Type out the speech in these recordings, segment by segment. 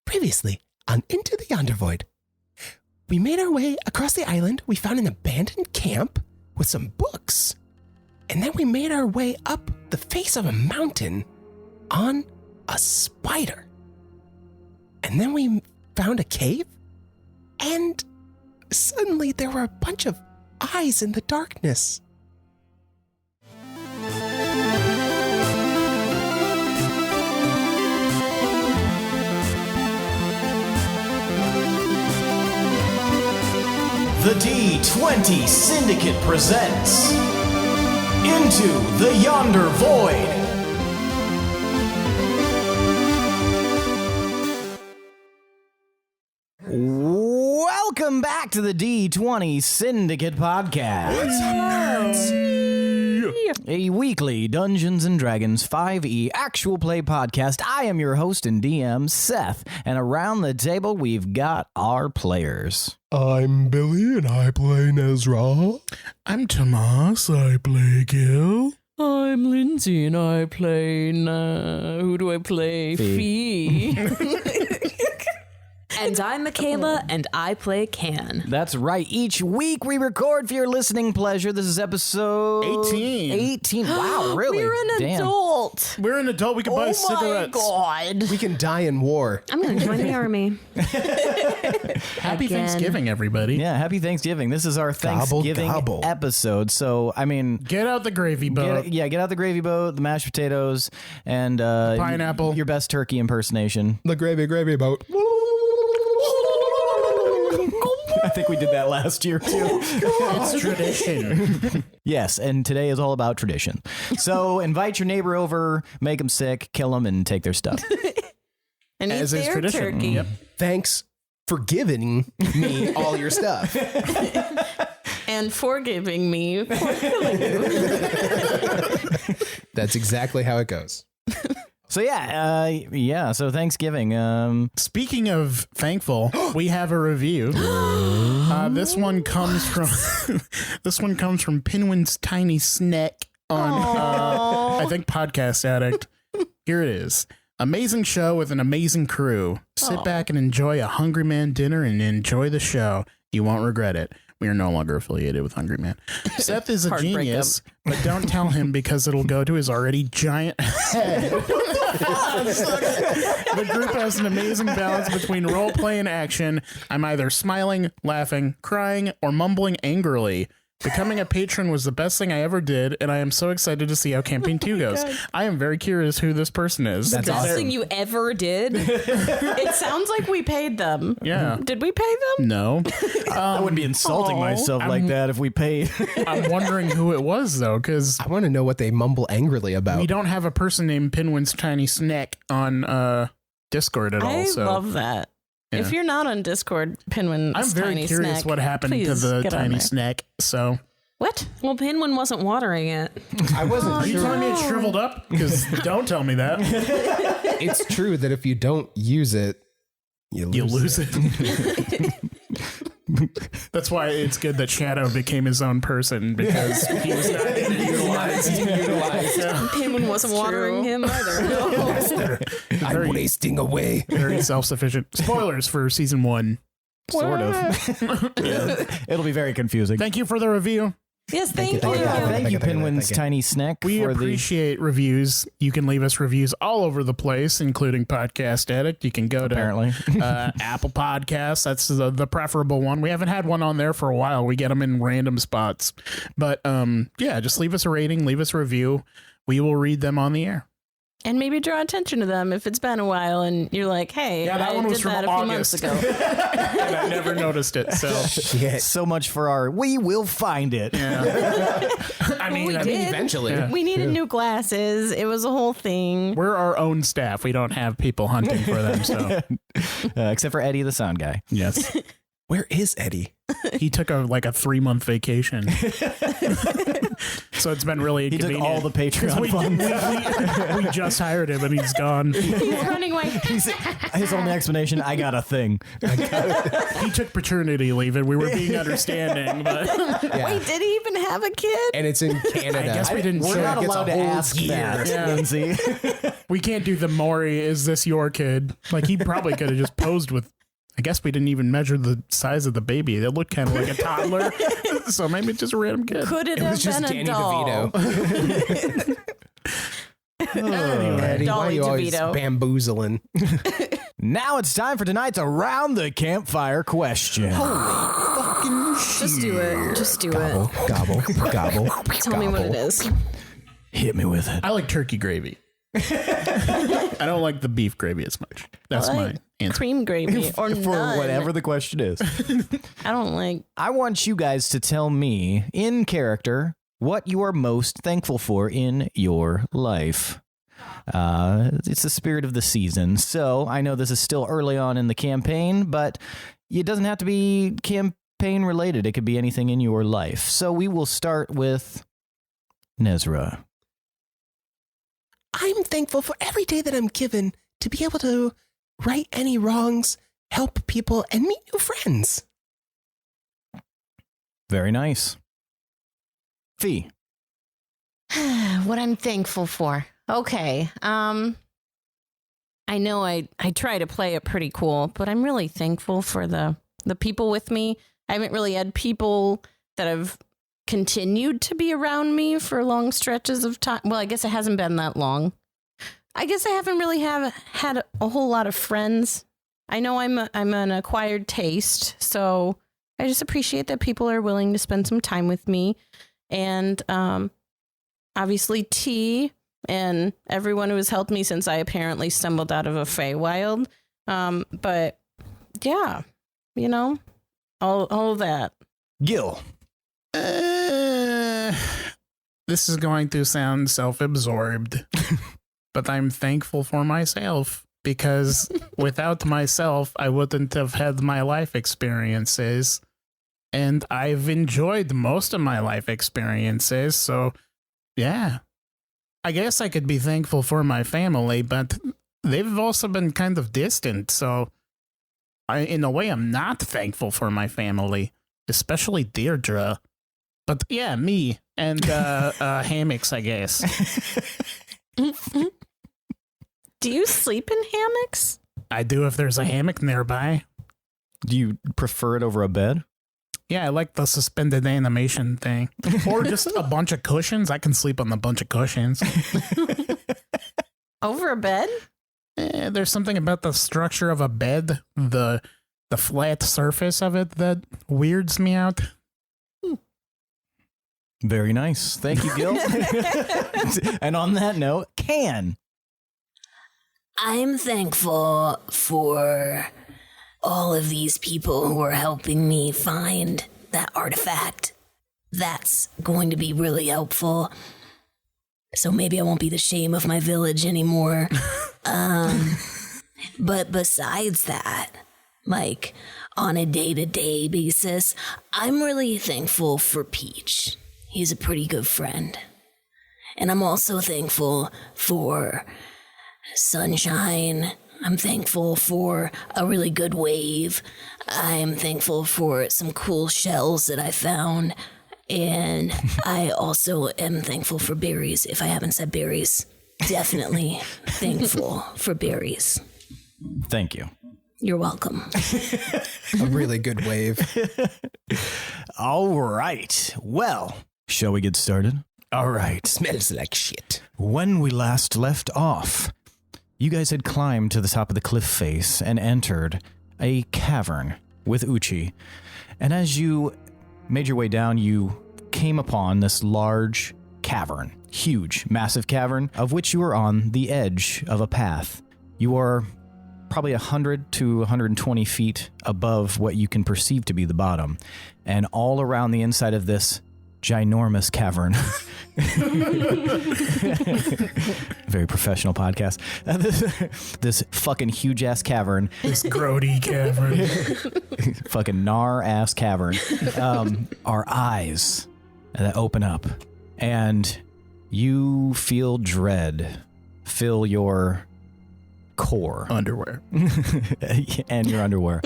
Previously on Into the Yonder Void. We made our way across the island. We found an abandoned camp with some books. And then we made our way up the face of a mountain on a spider. And then we found a cave. And suddenly there were a bunch of eyes in the darkness. The D20 Syndicate presents Into the Yonder Void. Welcome back to the D20 Syndicate podcast. What's up, nerds? A weekly Dungeons & Dragons 5e actual play podcast. I am your host and DM, Seth, and around the table we've got our players. I'm Billy and I play Nezrah. I'm Tomas, I play Gil. I'm Lindsey and I play, who do I play? Fee. And I'm Michaela, and I play Can. That's right. Each week we record for your listening pleasure. This is episode 18. 18. Wow, really? We're an adult. We're an adult, we can buy cigarettes. God. We can die in war. I'm going to join the army. Happy Again. Thanksgiving, everybody. Yeah, happy Thanksgiving. This is our Thanksgiving gobble. episode. So, I mean... Get out the gravy boat. Get out the gravy boat, the mashed potatoes, and... pineapple. Your best turkey impersonation. The gravy boat. I think we did that last year, too. It's tradition. Yes, and today is all about tradition. So invite your neighbor over, make them sick, kill them, and take their stuff. And As eat is their tradition. turkey. Yep. Thanks for giving me all your stuff. And forgiving me for killing you. That's exactly how it goes. So so Thanksgiving. Speaking of thankful, we have a review. This one comes from Pinwin's Tiny Snack on I think Podcast Addict. Here it is. Amazing show with an amazing crew. Sit back and enjoy a Hungry Man dinner and enjoy the show. You won't regret it. We are no longer affiliated with Hungry Man. Seth is a Hard genius, but don't tell him because it'll go to his already giant head. The group has an amazing balance between role play and action. I'm either smiling, laughing, crying, or mumbling angrily. Becoming a patron was the best thing I ever did, and I am so excited to see how Campaign 2 goes. I am very curious who this person is. That's Best awesome. thing you ever did? It sounds like we paid them. Yeah. Did we pay them? No. I wouldn't be insulting myself like that if we paid. I'm wondering who it was, though, because I want to know what they mumble angrily about. we don't have a person named Pinwin's Tiny Snack on Discord at all. I So love that. Yeah. If you're not on Discord, Pinwin, I'm very tiny curious snack, what happened to please the get on Tiny there. Snack. So What? Well, Pinwin wasn't watering it. I wasn't are you sure. telling me it shriveled up? Because don't tell me that. It's true that if you don't use it, you lose You lose it. That's why it's good that Shadow became his own person, because he was not getting utilized. Pinwin wasn't watering him either. I'm wasting away. Very self-sufficient. Spoilers for season 1. Sort of. It'll be very confusing. Thank you for the review. Yes, thank you. Thank you. Thank you, Thank you. Pinwin's Tiny Snack. We for appreciate reviews. You can leave us reviews all over the place, including Podcast Addict. You can go to Apparently. Apple Podcasts. That's the preferable one. We haven't had one on there for a while. We get them in random spots. But just leave us a rating, leave us a review. We will read them on the air. And maybe draw attention to them if it's been a while and you're like, hey, Yeah, that I one was did from that a few months August. ago. And I never noticed it. So Shit. So much for our we will find it. I We mean, did. Eventually. Yeah. We needed new glasses. It was a whole thing. we're our own staff. We don't have people hunting for them. So Except for Eddie, the sound guy. yes, Where is Eddie? he took a 3-month vacation. So it's been really He took inconvenient. all the Patreon funds. We just hired him and he's gone. He's running away. His only explanation, I got a thing. He took paternity leave and we were being understanding, but Wait, did he even have a kid? And it's in Canada. I guess we didn't We're say not it gets allowed a to whole ask year. that, Yeah. Lindsey. We can't do the Maury, is this your kid? Like, he probably could have just posed with, I guess we didn't even measure the size of the baby. It looked kind of like a toddler. So maybe it's just a random kid. Could it It have was just been a Danny doll? DeVito. Anyway. Eddie, why are you always DeVito. bamboozling? Now it's time for tonight's Around the Campfire question. Just do it. Just do Gobble, it. gobble, gobble. Tell me what it is. Hit me with it. I like turkey gravy. I don't like the beef gravy as much. That's I my like answer. cream gravy or For none. whatever the question is. I don't like. I want you guys to tell me, in character, what you are most thankful for in your life. It's the spirit of the season. So I know this is still early on in the campaign, but it doesn't have to be campaign related. It could be anything in your life. So we will start with Nezrah. I'm thankful for every day that I'm given to be able to right any wrongs, help people, and meet new friends. Very nice. Fee. What I'm thankful for. Okay. I know I try to play it pretty cool, but I'm really thankful for the people with me. I haven't really had people that have continued to be around me for long stretches of time. Well, I guess it hasn't been that long. I guess I haven't really had a whole lot of friends. I know I'm an acquired taste, so I just appreciate that people are willing to spend some time with me. And obviously T and everyone who has helped me since I apparently stumbled out of a Feywild. But yeah, you know, all of that. Gil. This is going to sound self-absorbed, but I'm thankful for myself because without myself, I wouldn't have had my life experiences. And I've enjoyed most of my life experiences. So, yeah, I guess I could be thankful for my family, but they've also been kind of distant. So, in a way, I'm not thankful for my family, especially Deirdre. But yeah, me and hammocks, I guess. Do you sleep in hammocks? I do if there's a hammock nearby. Do you prefer it over a bed? Yeah, I like the suspended animation thing. Or just a bunch of cushions. I can sleep on a bunch of cushions. Over a bed? There's something about the structure of a bed, the flat surface of it that weirds me out. Very nice. Thank you, Gil. And on that note, Can. I'm thankful for all of these people who are helping me find that artifact. That's going to be really helpful. So maybe I won't be the shame of my village anymore. But besides that, like on a day-to-day basis, I'm really thankful for Peach. He's a pretty good friend. And I'm also thankful for sunshine. I'm thankful for a really good wave. I'm thankful for some cool shells that I found. And I also am thankful for berries, if I haven't said berries. Definitely thankful for berries. Thank you. You're welcome. A really good wave. All right. Well, shall we get started? All right. Smells like shit. When we last left off, you guys had climbed to the top of the cliff face and entered a cavern with Uchi. And as you made your way down, you came upon this large cavern, huge, massive cavern, of which you were on the edge of a path. You are probably 100 to 120 feet above what you can perceive to be the bottom. And all around the inside of this ginormous cavern. Very professional podcast. This fucking huge ass cavern. This grody cavern. Fucking gnar ass cavern. Are eyes that open up. And you feel dread fill your core. Underwear. And your underwear.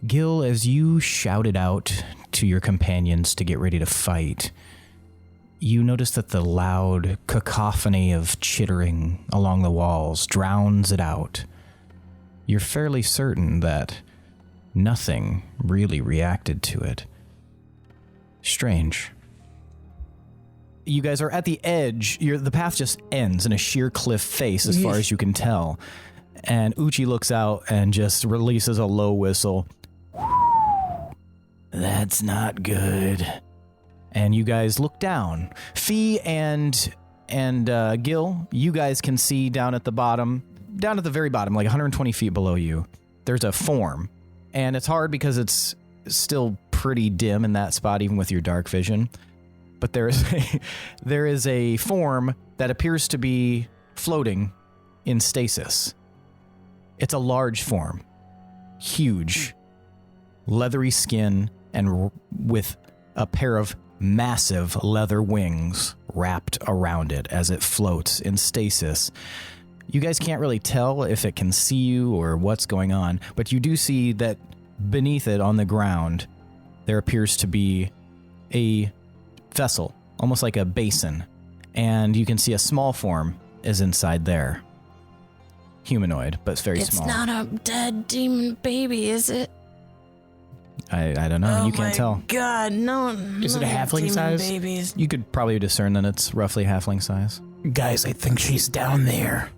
Gil, as you shouted out to your companions to get ready to fight, you notice that the loud cacophony of chittering along the walls drowns it out. You're fairly certain that nothing really reacted to it. Strange. You guys are at the edge. The path just ends in a sheer cliff face as far as you can tell. And Uchi looks out and just releases a low whistle. That's not good. And you guys look down. Fee and Gil, you guys can see down at the very bottom, like 120 feet below you, there's a form. And it's hard because it's still pretty dim in that spot, even with your dark vision. But there is a form that appears to be floating in stasis. It's a large form, huge, leathery skin, and with a pair of massive leather wings wrapped around it as it floats in stasis. You guys can't really tell if it can see you or what's going on, but you do see that beneath it on the ground, there appears to be a vessel, almost like a basin, and you can see a small form is inside there. Humanoid, but it's very small. It's not a dead demon baby, is it? I don't know. You can't tell. God, no. Is it a halfling demon size? Babies. You could probably discern that it's roughly halfling size. Guys, I think she's down there.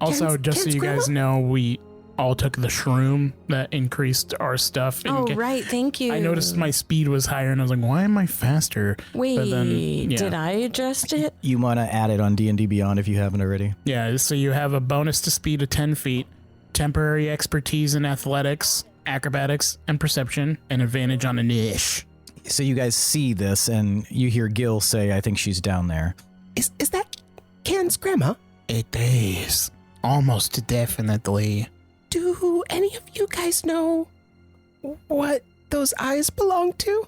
Also, just so you guys know, we all took the shroom that increased our stuff. Right, thank you. I noticed my speed was higher, and I was like, why am I faster? Wait, But then, yeah. did I adjust it? You want to add it on D&D Beyond if you haven't already. Yeah, so you have a bonus to speed of 10 feet, temporary expertise in athletics, acrobatics, and perception, and advantage on a niche. So you guys see this, and you hear Gil say, I think she's down there. Is that Can's grandma? It is. Almost definitely. Do any of you guys know what those eyes belong to?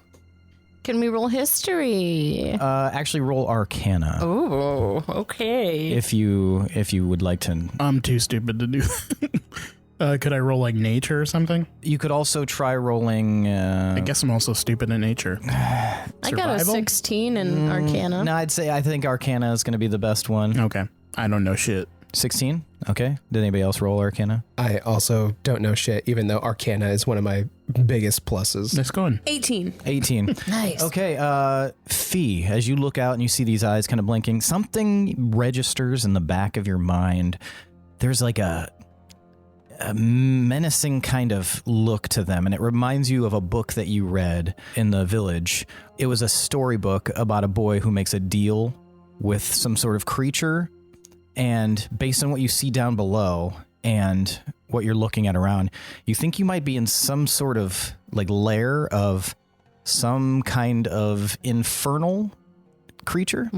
Can we roll history? Actually, roll Arcana. Oh, okay. If you would like to. I'm too stupid to do that. Could I roll like nature or something? You could also try rolling. I guess I'm also stupid in nature. I got a 16 in Arcana. No, I think Arcana is going to be the best one. Okay. I don't know shit. 16? Okay. Did anybody else roll Arcana? I also don't know shit, even though Arcana is one of my biggest pluses. Let's go in. 18. 18. Nice. Okay, Fee, as you look out and you see these eyes kind of blinking, something registers in the back of your mind. There's like a menacing kind of look to them, and it reminds you of a book that you read in the village. It was a storybook about a boy who makes a deal with some sort of creature, and based on what you see down below and what you're looking at around, you think you might be in some sort of like lair of some kind of infernal creature.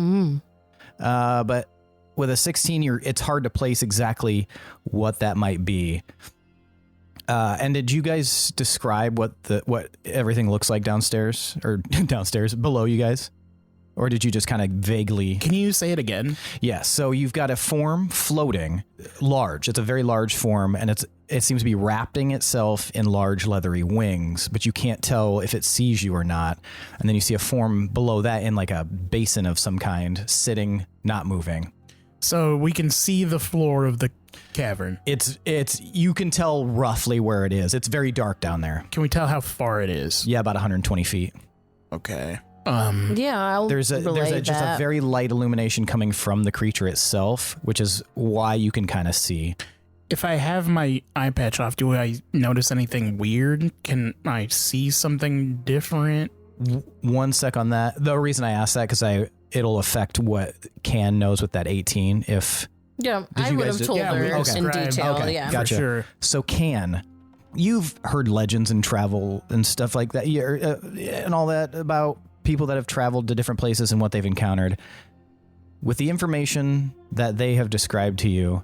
But with a 16, it's hard to place exactly what that might be. And did you guys describe what everything looks like downstairs or downstairs below you guys? Or did you just kind of vaguely... Can you say it again? Yeah, so you've got a form floating, large. It's a very large form, and it seems to be wrapping itself in large leathery wings, but you can't tell if it sees you or not. And then you see a form below that in like a basin of some kind, sitting, not moving. So we can see the floor of the cavern. It's you can tell roughly where it is. It's very dark down there. Can we tell how far it is? Yeah, about 120 feet. Okay. Yeah, I'll There's just a very light illumination coming from the creature itself, which is why you can kind of see. If I have my eye patch off, do I notice anything weird? Can I see something different? 1 sec on that. The reason I asked that, because it'll affect what Can knows with that 18. If Yeah, Did I you would guys have told her in describe- detail. Okay, Yeah. gotcha. For sure. So Can, you've heard legends and travel and stuff like that, and all that about people that have traveled to different places and what they've encountered. With the information that they have described to you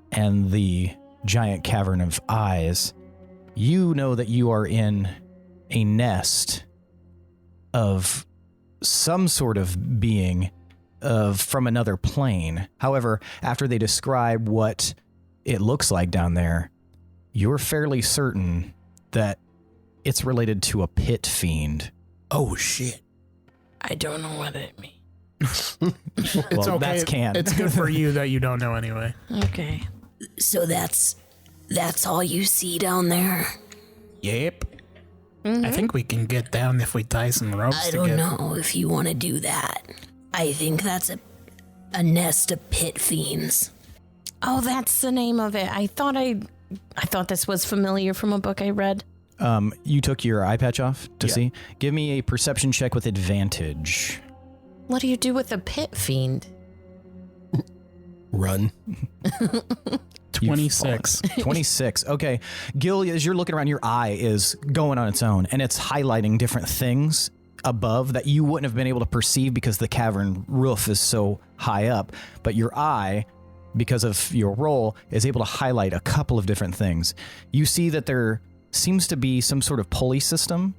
and the giant cavern of eyes, you know that you are in a nest of some sort of being from another plane. However, after they describe what it looks like down there, you're fairly certain that it's related to a pit fiend. Oh, shit. I don't know what it means. It's Well, okay. that's can. It's good for you that you don't know anyway. Okay. So that's all you see down there? Yep. I think we can get down if we tie some ropes I together. don't know if you want to do that. I think that's a nest of pit fiends. Oh, that's the name of it. I thought this was familiar from a book I read. You took your eye patch off to see. Give me a perception check with advantage. What do you do with a pit fiend? Run. 26. 26. Okay. Gil, as you're looking around, your eye is going on its own, and it's highlighting different things above that you wouldn't have been able to perceive because the cavern roof is so high up. But your eye, because of your roll, is able to highlight a couple of different things. You see that there seems to be some sort of pulley system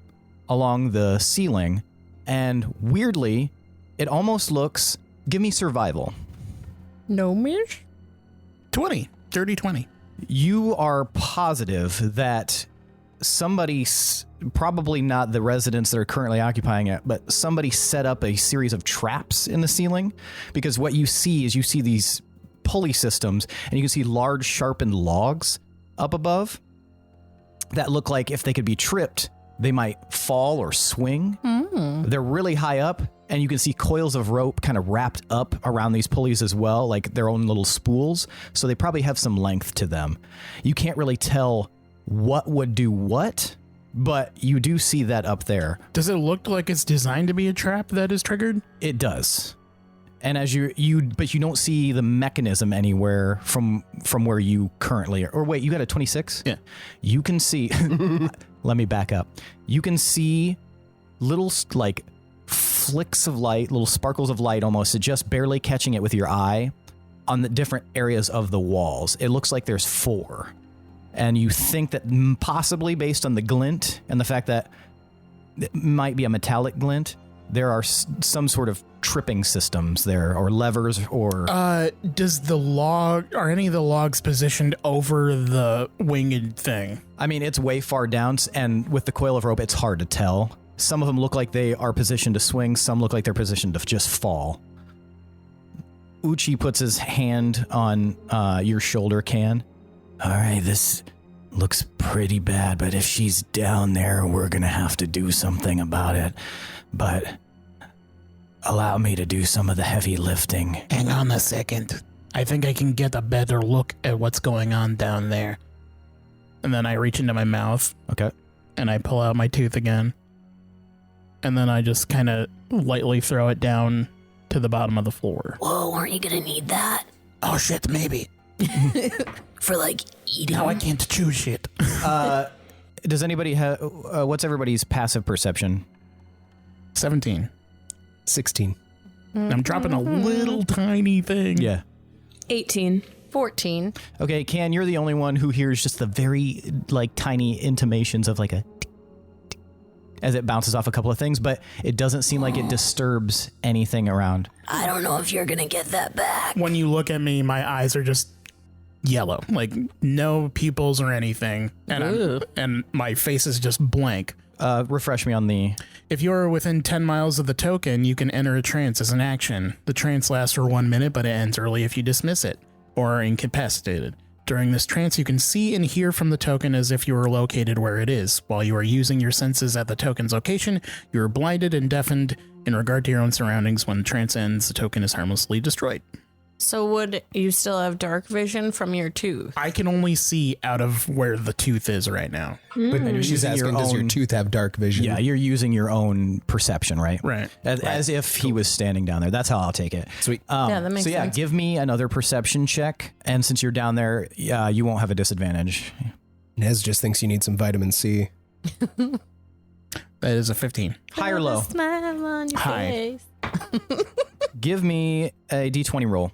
along the ceiling, and weirdly, it almost looks... Give me survival. No, miss? 20. Dirty 20. You are positive that somebody, probably not the residents that are currently occupying it, but somebody set up a series of traps in the ceiling, because what you see is you see these pulley systems, and you can see large sharpened logs up above that look like if they could be tripped, they might fall or swing. They're really high up, and you can see coils of rope kind of wrapped up around these pulleys as well, like their own little spools. So they probably have some length to them. You can't really tell what would do what, but you do see that up there. Does it look like it's designed to be a trap that is triggered? It does. And as but you don't see the mechanism anywhere from where you currently are. Or wait, you got a 26? Yeah. You can see, let me back up. You can see little like flicks of light, little sparkles of light almost, just barely catching it with your eye on the different areas of the walls. It looks like there's 4. And you think that possibly based on the glint and the fact that it might be a metallic glint, there are some sort of tripping systems there, or levers, or... Are any of the logs positioned over the winged thing? I mean, it's way far down, and with the coil of rope, it's hard to tell. Some of them look like they are positioned to swing, some look like they're positioned to just fall. Uchi puts his hand on your shoulder, Can. All right, this looks pretty bad, but if she's down there, we're gonna have to do something about it. But allow me to do some of the heavy lifting. Hang on a second. I think I can get a better look at what's going on down there. And then I reach into my mouth. Okay. And I pull out my tooth again. And then I just kind of lightly throw it down to the bottom of the floor. Whoa, aren't you gonna need that? Oh shit, maybe. For like eating? Now I can't chew shit. Does anybody have... what's everybody's passive perception? 17. 16. I'm dropping a little tiny thing. Yeah. 18. 14. Okay, Can, you're the only one who hears just the very, like, tiny intimations of, like, a... as it bounces off a couple of things, but it doesn't seem like it disturbs anything around. I don't know if you're gonna get that back. When you look at me, my eyes are just yellow. Like, no pupils or anything. And my face is just blank. Refresh me on the... If you're within 10 miles of the token, you can enter a trance as an action. The trance lasts for 1 minute, but it ends early if you dismiss it or are incapacitated. During this trance, you can see and hear from the token as if you were located where it is. While you are using your senses at the token's location, you are blinded and deafened in regard to your own surroundings. When the trance ends, the token is harmlessly destroyed. So would you still have dark vision from your tooth? I can only see out of where the tooth is right now. But she's using your asking, does your own- tooth have dark vision? Yeah, you're using your own perception, right? Right. As if he was standing down there. That's how I'll take it. Sweet. Yeah, that makes so yeah, sense. give me another perception check, and since you're down there, you won't have a disadvantage. Nez just thinks you need some vitamin C. That is a 15. High or low? Smile on your High. face. Give me a d20 roll.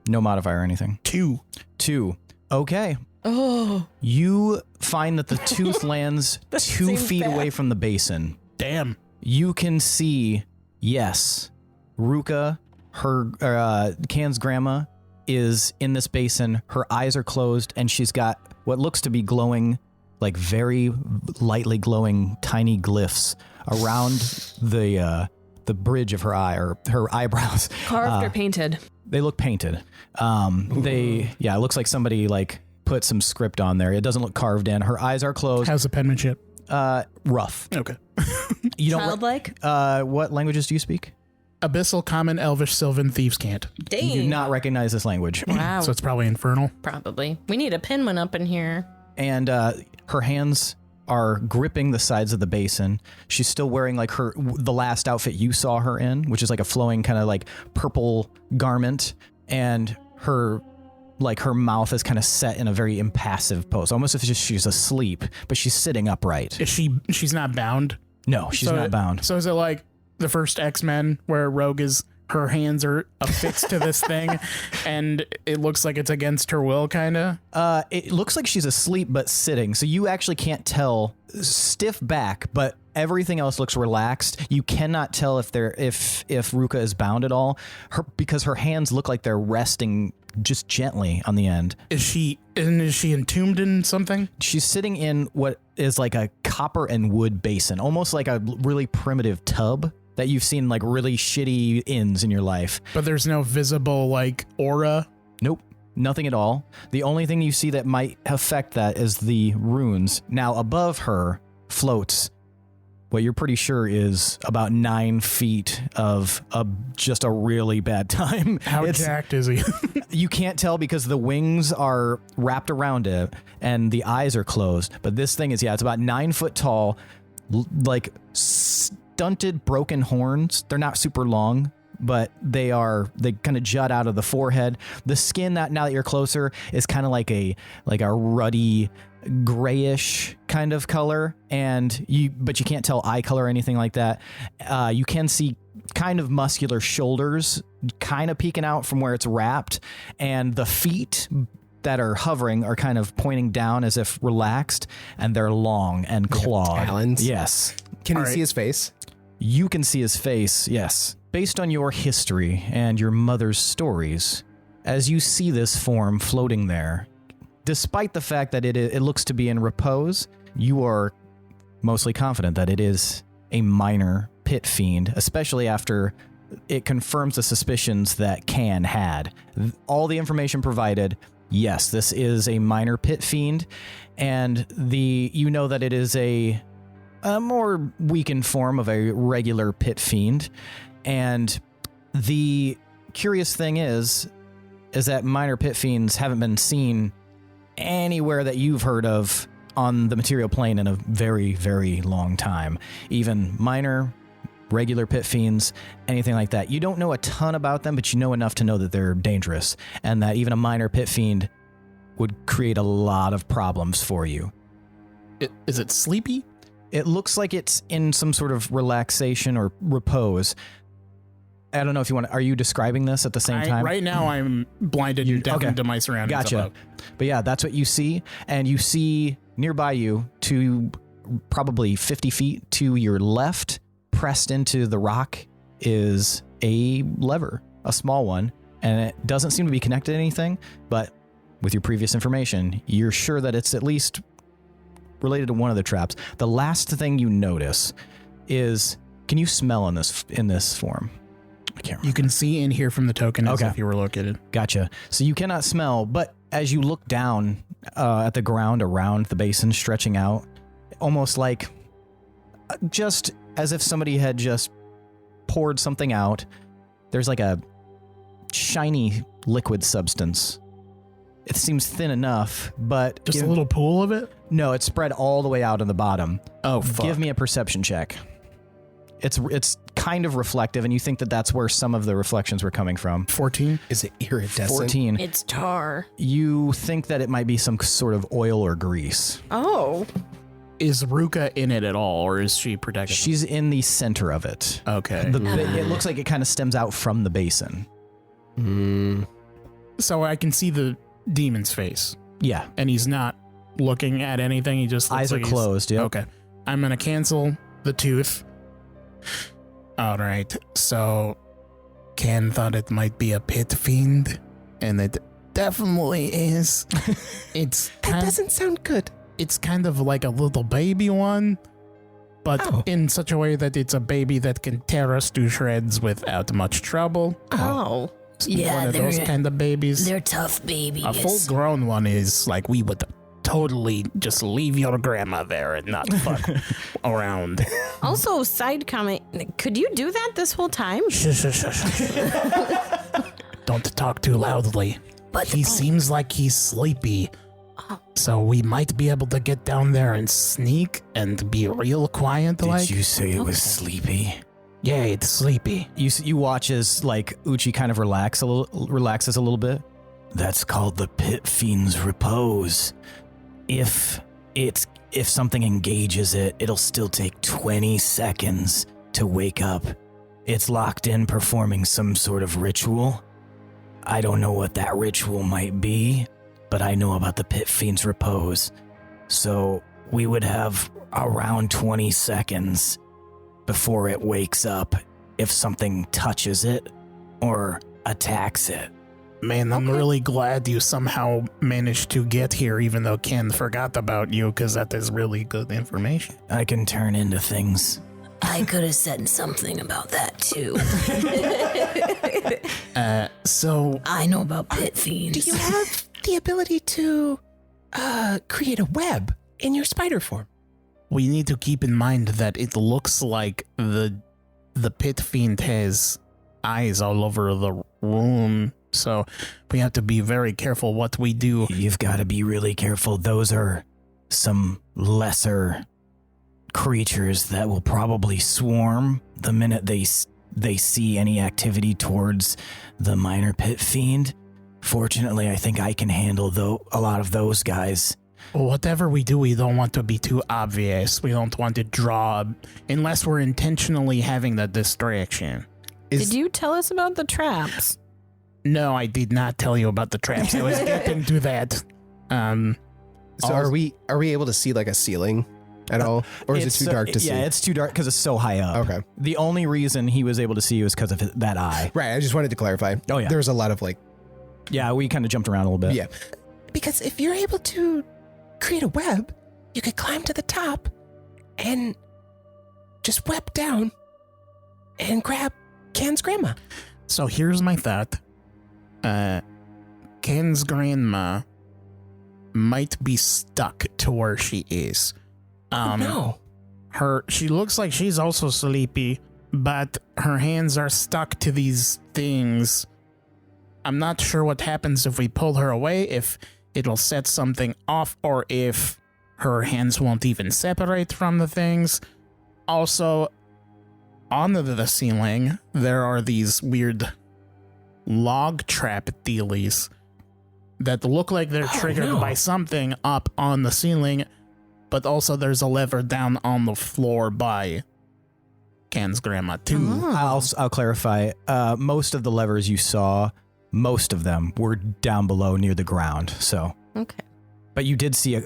No modifier or anything. 2. 2. Okay. Oh, You find that the tooth lands 2 seems feet bad. away from the basin. Damn. You can see, yes, Ruka, her Can's grandma, is in this basin. Her eyes are closed, and she's got what looks to be glowing, like very lightly glowing tiny glyphs around the the bridge of her eye or her eyebrows. Carved or painted? They look painted. It looks like somebody like put some script on there. It doesn't look carved in. Her eyes are closed. How's the penmanship? Rough. Okay. You don't. Childlike? What languages do you speak? Abyssal, Common, Elvish, Sylvan, Thieves' Cant. Dang. You do not recognize this language. Wow. So it's probably Infernal. Probably. We need a penman up in here. And her hands are gripping the sides of the basin. She's still wearing like the last outfit you saw her in, which is like a flowing kind of like purple garment, and her mouth is kind of set in a very impassive pose, almost as if she's asleep, but she's sitting upright. She's not bound? No, she's not bound. So is it like the first X-Men where Rogue her hands are affixed to this thing and it looks like it's against her will, kind of? It looks like she's asleep but sitting, so you actually can't tell. Stiff back, but everything else looks relaxed. You cannot tell if Ruka is bound at all, because her hands look like they're resting just gently on the end. Is she entombed in something? She's sitting in what is like a copper and wood basin, almost like a really primitive tub that you've seen like really shitty inns in your life. But there's no visible like aura? Nope. Nothing at all. The only thing you see that might affect that is the runes. Now, above her floats what you're pretty sure is about 9 feet of just a really bad time. How jacked is he? You can't tell because the wings are wrapped around it and the eyes are closed. But this thing is, it's about 9 foot tall, like stunted, broken horns. They're not super long, but they kind of jut out of the forehead. The skin, now that you're closer, is kind of like a ruddy grayish kind of color, but you can't tell eye color or anything like that. You can see kind of muscular shoulders kind of peeking out from where it's wrapped, and the feet that are hovering are kind of pointing down as if relaxed, and they're long and clawed. Talons? Yes. Can you see his face? You can see his face, yes. Based on your history and your mother's stories, as you see this form floating there, despite the fact that it looks to be in repose, you are mostly confident that it is a minor pit fiend, especially after it confirms the suspicions that Can had. All the information provided, yes, this is a minor pit fiend, and you know that it is a more weakened form of a regular pit fiend. And the curious thing is that minor pit fiends haven't been seen anywhere that you've heard of on the material plane in a very, very long time. Even minor, regular pit fiends, anything like that. You don't know a ton about them, but you know enough to know that they're dangerous, and that even a minor pit fiend would create a lot of problems for you. Is it sleepy? It looks like it's in some sort of relaxation or repose. I don't know if you want to, are you describing this at the same time? Right now I'm blinded and deaf into my surroundings. Gotcha. But yeah, that's what you see. And you see nearby you, to probably 50 feet to your left, pressed into the rock, is a lever, a small one. And it doesn't seem to be connected to anything, but with your previous information, you're sure that it's at least related to one of the traps. The last thing you notice is, can you smell in this form? I can't remember. You can see and hear from the token as if you were located. Gotcha. So you cannot smell, but as you look down at the ground around the basin stretching out, almost like just as if somebody had just poured something out, there's like a shiny liquid substance. It seems thin enough, but... Just a little pool of it? No, it's spread all the way out in the bottom. Oh, fuck. Give me a perception check. It's kind of reflective, and you think that that's where some of the reflections were coming from. 14? Is it iridescent? 14. It's tar. You think that it might be some sort of oil or grease. Oh. Is Ruka in it at all, or is she protected? She's in the center of it. Okay. It looks like it kind of stems out from the basin. So I can see the demon's face. Yeah. And he's not looking at anything. He just looks eyes like are closed. Yep. Okay. I'm going to cancel the tooth. All right. So Ken thought it might be a pit fiend, and it definitely is. That doesn't sound good. It's kind of like a little baby one. but in such a way that it's a baby that can tear us to shreds without much trouble. Oh. Yeah, One of those kind of babies. They're tough babies. A full-grown one is like we would totally just leave your grandma there and not fuck around. Also, side comment, could you do that this whole time? Shush, shush, shush, shush. Don't talk too loudly. But He seems like he's sleepy. So we might be able to get down there and sneak and be real quiet. Did you say it was sleepy? Yeah, it's sleepy. You watch as like Uchi kind of relaxes a little bit. That's called the Pit Fiend's Repose. If something engages it, it'll still take 20 seconds to wake up. It's locked in performing some sort of ritual. I don't know what that ritual might be, but I know about the Pit Fiend's Repose. So we would have around 20 seconds before it wakes up if something touches it or attacks it. Man, I'm really glad you somehow managed to get here, even though Ken forgot about you, because that is really good information. I can turn into things. I could have said something about that too. So I know about pit fiends. Do you have the ability to create a web in your spider form? we need to keep in mind that it looks like the pit fiend has eyes all over the room. So we have to be very careful what we do. You've got to be really careful. Those are some lesser creatures that will probably swarm the minute they see any activity towards the minor pit fiend. Fortunately, I think I can handle a lot of those guys. Whatever we do, we don't want to be too obvious. We don't want to draw, unless we're intentionally having the distraction. Did you tell us about the traps? No, I did not tell you about the traps. I was getting to that. So are we able to see like a ceiling at all? Or is it too dark to see? Yeah, it's too dark because it's so high up. Okay. The only reason he was able to see you is because of that eye. Right, I just wanted to clarify. Oh, yeah. There's a lot of like... Yeah, we kind of jumped around a little bit. Yeah. Because if you're able to create a web, you could climb to the top and just web down and grab Ken's grandma. So here's my thought. Ken's grandma might be stuck to where she is. No. She looks like she's also sleepy, but her hands are stuck to these things. I'm not sure what happens if we pull her away, if it'll set something off, or if her hands won't even separate from the things. Also, under the ceiling, there are these weird log trap dealies that look like they're triggered by something up on the ceiling, but also there's a lever down on the floor by Ken's grandma too. I'll clarify. Most of the levers you saw, most of them were down below near the ground. So Okay. but you did see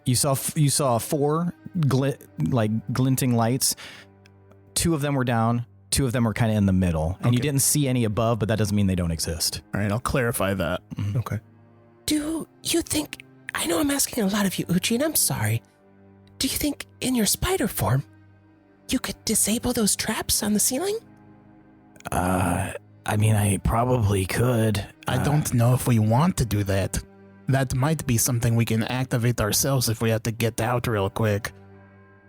you saw four glinting lights. Two of them were down. Two of them were kind of in the middle, and you didn't see any above, but that doesn't mean they don't exist. All right, I'll clarify that. Mm-hmm. Okay. Do you think... I know I'm asking a lot of you, Uchi, and I'm sorry. Do you think in your spider form, you could disable those traps on the ceiling? I mean, I probably could. I don't know if we want to do that. That might be something we can activate ourselves if we have to get out real quick.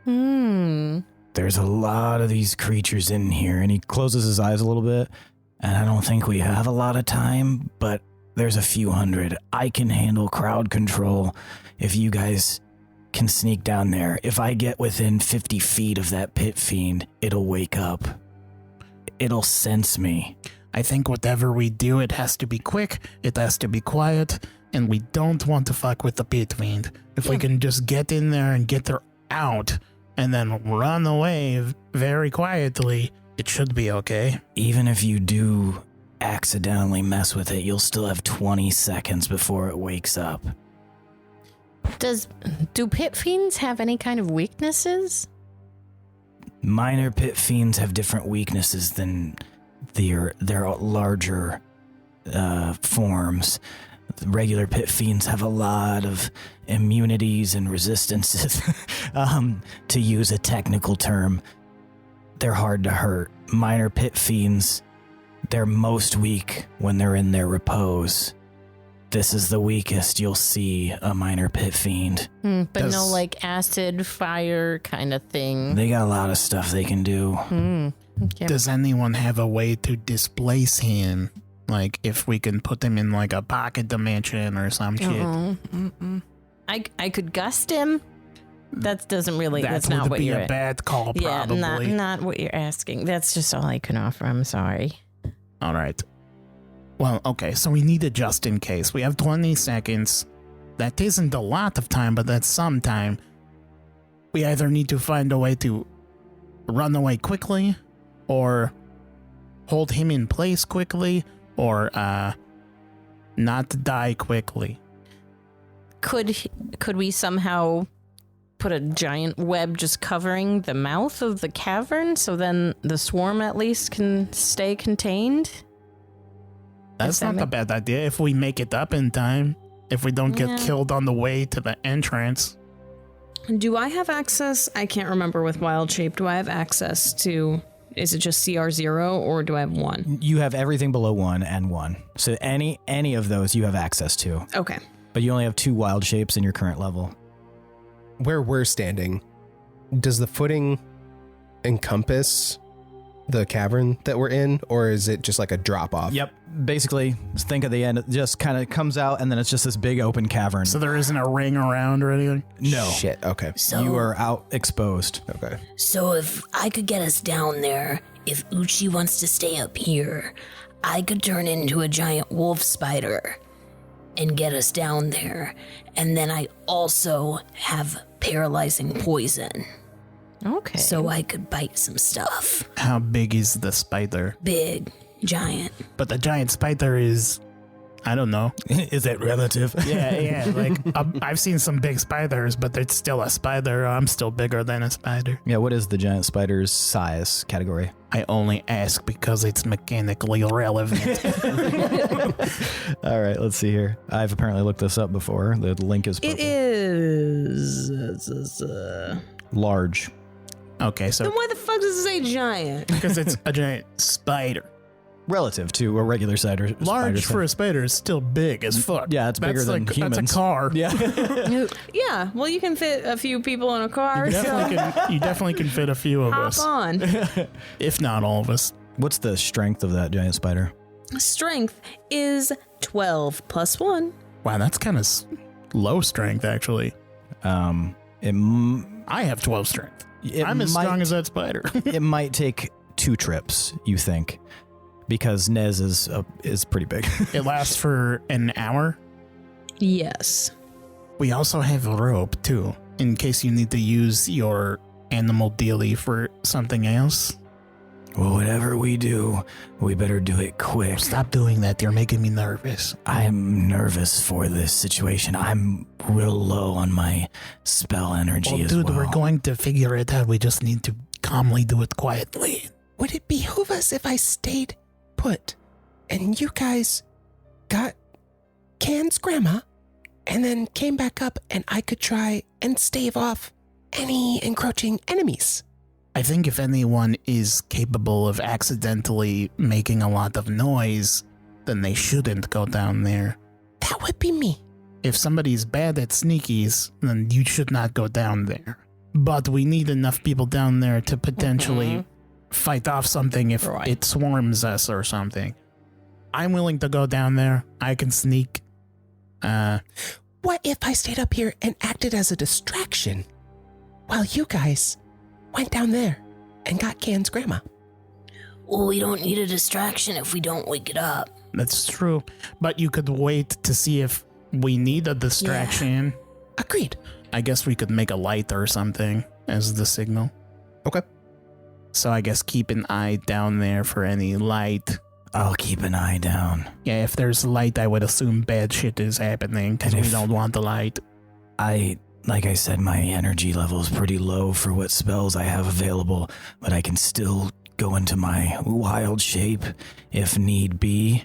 There's a lot of these creatures in here, and he closes his eyes a little bit, and I don't think we have a lot of time, but there's a few hundred. I can handle crowd control if you guys can sneak down there. If I get within 50 feet of that pit fiend, it'll wake up. It'll sense me. I think whatever we do, it has to be quick, it has to be quiet, and we don't want to fuck with the pit fiend. If we can just get in there and get her out, and then run away very quietly, it should be okay. Even if you do accidentally mess with it, you'll still have 20 seconds before it wakes up. Do pit fiends have any kind of weaknesses? Minor pit fiends have different weaknesses than their larger forms. The regular pit fiends have a lot of immunities and resistances. To use a technical term, they're hard to hurt. Minor pit fiends, they're most weak when they're in their repose. This is the weakest you'll see a minor pit fiend. But no, like, acid, fire kind of thing. They got a lot of stuff they can do. Okay. Does anyone have a way to displace him? Like, if we can put him in, like, a pocket dimension or some shit? I could gust him. That doesn't really. That's not what you're. That would be a bad call, probably. Yeah, not what you're asking. That's just all I can offer. I'm sorry. All right. Well, okay, so we need it just in case. We have 20 seconds. That isn't a lot of time, but that's some time. We either need to find a way to run away quickly, or hold him in place quickly, or not die quickly. Could we somehow put a giant web just covering the mouth of the cavern so then the swarm at least can stay contained? That's not a bad idea if we make it up in time. If we don't get killed on the way to the entrance. Do I have access? I can't remember with Wild Shape. Do I have access to... Is it just CR0 or do I have 1? You have everything below 1 and 1. So any of those you have access to. Okay. But you only have 2 wild shapes in your current level. Where we're standing, does the footing encompass the cavern that we're in, or is it just like a drop off? Yep. Basically, think at the end, it just kind of comes out and then it's just this big open cavern. So there isn't a ring around or anything? No. Shit, okay. So, You are out exposed. Okay. So if I could get us down there, if Uchi wants to stay up here, I could turn into a giant wolf spider and get us down there. And then I also have paralyzing poison. Okay. So I could bite some stuff. How big is the spider? Big, giant. But the giant spider is, I don't know. Is that relative? Yeah, like I've seen some big spiders, but it's still a spider. I'm still bigger than a spider. Yeah, what is the giant spider's size category? I only ask because it's mechanically relevant. All right, let's see here. I've apparently looked this up before. The link is purple. It is... Large. Okay, so Then why the fuck does it say giant? because it's a giant spider. Relative to a regular spider. Large for a spider is still big as fuck. Yeah, it's bigger than humans. That's a car. Yeah. Yeah, well, you can fit a few people in a car. You definitely can fit a few of Hop us, on. if not all of us. What's the strength of that giant spider? Strength is 12 plus 1. Wow, that's kind of low strength, actually. I have 12 strength. I'm as strong as that spider. It might take 2 trips, you think, because Nez is pretty big. It lasts for an hour. Yes. We also have a rope, too, in case you need to use your animal dealie for something else. Well, whatever we do, we better do it quick. Stop doing that. You're making me nervous. I'm nervous for this situation. I'm real low on my spell energy as well. Dude, we're going to figure it out. We just need to calmly do it quietly. Would it behoove us if I stayed put and you guys got Can's grandma and then came back up and I could try and stave off any encroaching enemies? I think if anyone is capable of accidentally making a lot of noise, then they shouldn't go down there. That would be me. If somebody's bad at sneakies, then you should not go down there. But we need enough people down there to potentially fight off something if it swarms us or something. I'm willing to go down there. I can sneak. What if I stayed up here and acted as a distraction while you guys went down there and got Can's grandma? Well, we don't need a distraction if we don't wake it up. That's true. But you could wait to see if we need a distraction. Agreed. I guess we could make a light or something as the signal. Okay. So I guess keep an eye down there for any light. I'll keep an eye down. Yeah, if there's light, I would assume bad shit is happening because we don't want the light. Like I said, my energy level is pretty low for what spells I have available, but I can still go into my wild shape if need be.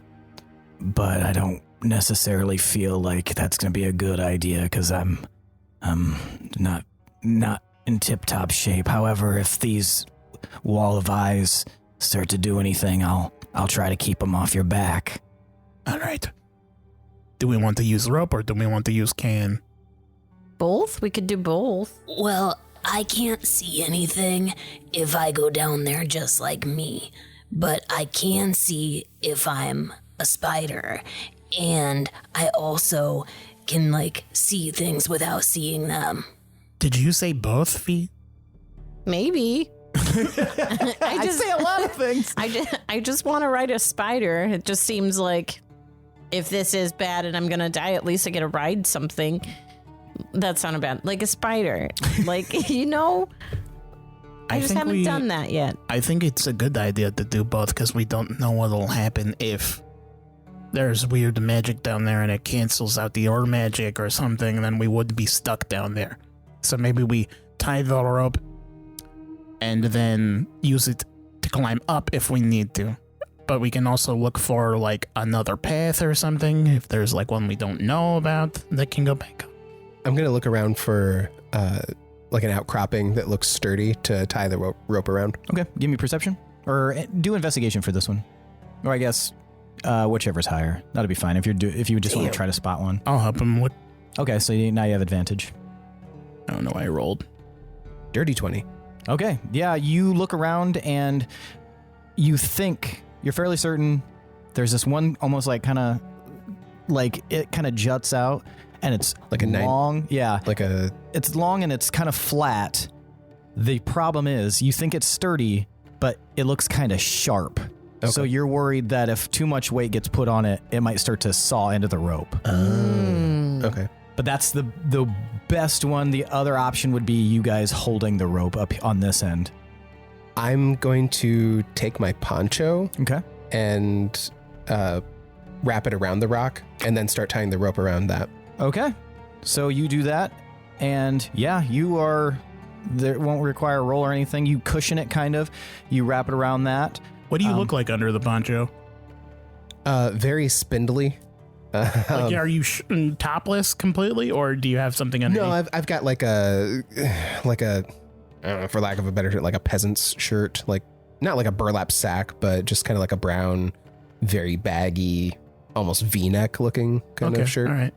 But I don't necessarily feel like that's going to be a good idea because I'm not in tip-top shape. However, if these wall of eyes start to do anything, I'll try to keep them off your back. All right. Do we want to use rope or do we want to use can? Both? We could do both. Well, I can't see anything if I go down there just like me, but I can see if I'm a spider, and I also can, like, see things without seeing them. Did you say both feet? Maybe. I say a lot of things. I just want to ride a spider. It just seems like if this is bad and I'm going to die, at least I get to ride something. That sounded bad. Like a spider. Like, you know, I just haven't done that yet. I think it's a good idea to do both because we don't know what'll happen if there's weird magic down there and it cancels out the ore magic or something, and then we would be stuck down there. So maybe we tie the rope and then use it to climb up if we need to. But we can also look for, like, another path or something if there's, like, one we don't know about that can go back up. I'm going to look around for like an outcropping that looks sturdy to tie the rope around. Okay, give me perception. Or do investigation for this one. Or I guess whichever's higher. That'll be fine if you just want to try to spot one. I'll help him with... Okay, so now you have advantage. I don't know why I rolled. Dirty 20. Okay, yeah, you look around and you think, you're fairly certain there's this one almost like kind of, like it kind of juts out and it's like a long. Yeah. Like it's long and it's kind of flat. The problem is you think it's sturdy, but it looks kind of sharp. Okay. So you're worried that if too much weight gets put on it, it might start to saw into the rope. Okay. But that's the best one. The other option would be you guys holding the rope up on this end. I'm going to take my poncho and wrap it around the rock and then start tying the rope around that. Okay. So you do that, and yeah, you are... There won't require a roll or anything. You cushion it, kind of. You wrap it around that. What do you look like under the poncho? Very spindly. Like, are you topless completely, or do you have something underneath? No, I've got like a, I don't know, for lack of a better term, like a peasant's shirt, like not like a burlap sack, but just kind of like a brown, very baggy, almost V-neck looking kind of shirt. All right.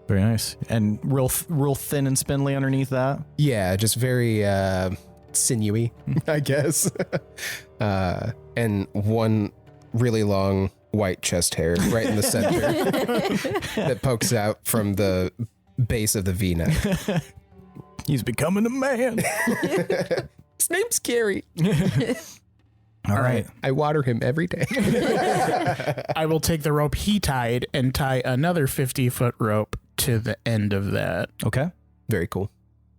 Very nice. And real thin and spindly underneath that? Yeah, just very sinewy, I guess. And one really long white chest hair right in the center that pokes out from the base of the V-neck. He's becoming a man. His name's Gary. All right. I water him every day. I will take the rope he tied and tie another 50-foot rope to the end of that. Okay. Very cool.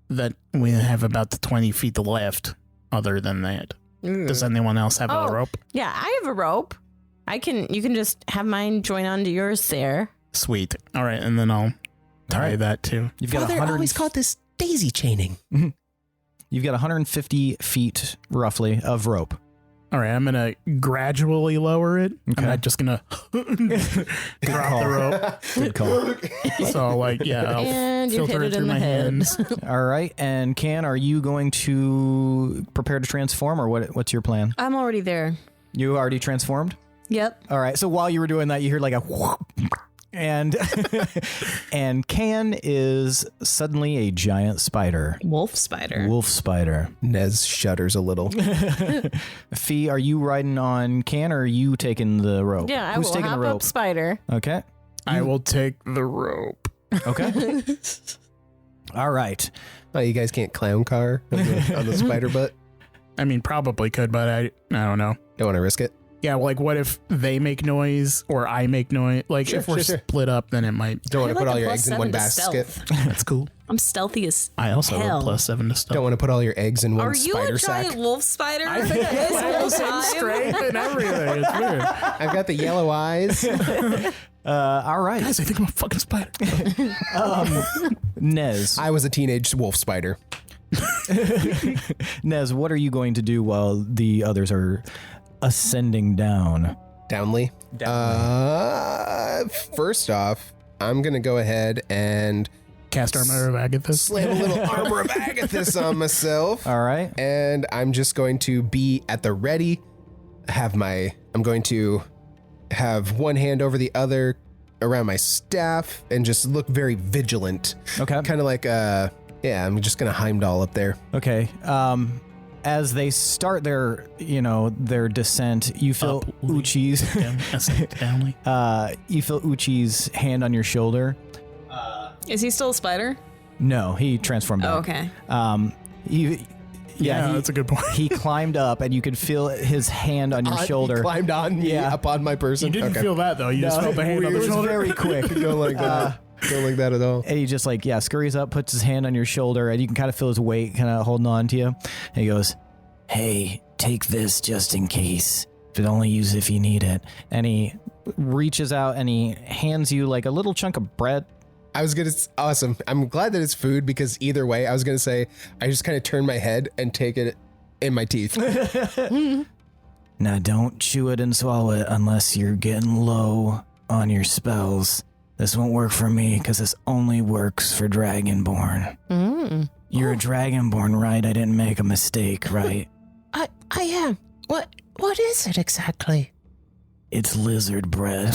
That we have about the 20 feet left other than that. Does anyone else have a rope? Yeah, I have a rope. You can just have mine join onto yours there. Sweet. All right, and then I'll tie that too. You've got Father always called this daisy chaining. You've got 150 feet roughly of rope. All right, I'm going to gradually lower it. Okay. I'm not just going to drop the rope. Good call. So, like, yeah, I'll And you filter hit it through in the my head. hands. All right. And Can, are you going to prepare to transform, or what's your plan? I'm already there. You already transformed? Yep. All right. So while you were doing that, you heard like a whoop, and and Can is suddenly a giant spider. Wolf spider. Wolf spider. Nez shudders a little. Fee, are you riding on Can, or are you taking the rope? Yeah, I Who's will taking hop the rope? up spider. Okay. I will take the rope. Okay. All right. Oh, you guys can't clown car on the spider butt? I mean, probably could, but I don't know. Don't want to risk it? Yeah, like, what if they make noise or I make noise? Like, if we're split up, then it might... Don't want to put all your eggs in one basket? That's cool. I'm stealthy as I also hell. have +7 to stuff. Don't want to put all your eggs in one Are you spider a giant sack? wolf spider? I think I have the same strength and everything. It's weird. I've got the yellow eyes. All right. Guys, I think I'm a fucking spider. Nez. I was a teenage wolf spider. Nez, what are you going to do while the others are ascending down? Downly. First off, I'm going to go ahead and Cast Armor of Agathis. slam a little Armor of Agathis on myself. All right. And I'm just going to be at the ready. I'm going to have one hand over the other around my staff and just look very vigilant. Okay. Kind of like, I'm just going to Heimdall up there. Okay. As they start their descent, you feel Uchi's you feel Uchi's hand on your shoulder. Is he still a spider? No, he transformed back. Oh, okay. That's a good point. He climbed up, and you could feel his hand on your shoulder. He climbed on me, up on my person. You didn't feel that, though. You just felt the hand on the shoulder. It was very quick. Don't like that. Don't like that at all. And he just scurries up, puts his hand on your shoulder, and you can kind of feel his weight kind of holding on to you. And he goes, "Hey, take this just in case. But only use it if you need it." And he reaches out and he hands you like a little chunk of bread. Awesome. I'm glad that it's food because either way, I was going to say, I just kind of turn my head and take it in my teeth. Now, don't chew it and swallow it unless you're getting low on your spells. This won't work for me because this only works for Dragonborn. You're a Dragonborn, right? I didn't make a mistake, right? I am. What is it exactly? It's lizard bread.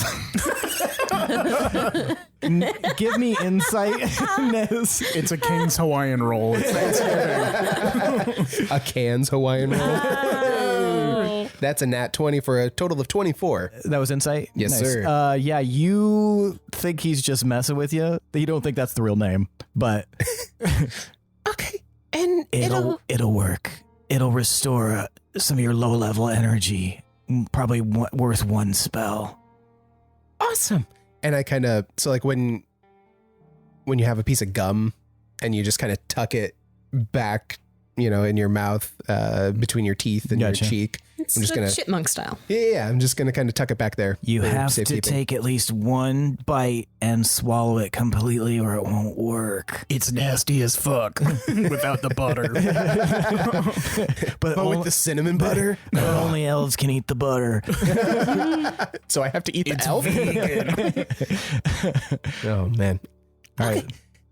Give me insight, Nez. It's a King's Hawaiian roll. It's Thanksgiving. A Can's Hawaiian roll. That's a nat 20 for a total of 24. That was insight? Yes, Nice. sir. You think he's just messing with you. You don't think that's the real name, but Okay, and it'll work. It'll restore some of your low level energy. Probably worth one spell. awesome. And I kind of, so like when you have a piece of gum and you just kind of tuck it back, in your mouth, between your teeth and Gotcha. your cheek. It's I'm just the gonna, chipmunk style. yeah, I'm just gonna kind of tuck it back there. You for have to safekeeping. take at least one bite and swallow it completely or it won't work. It's nasty as fuck without the butter. But with the cinnamon butter. only elves can eat the butter. So I have to eat the It's elf. Oh man! All right.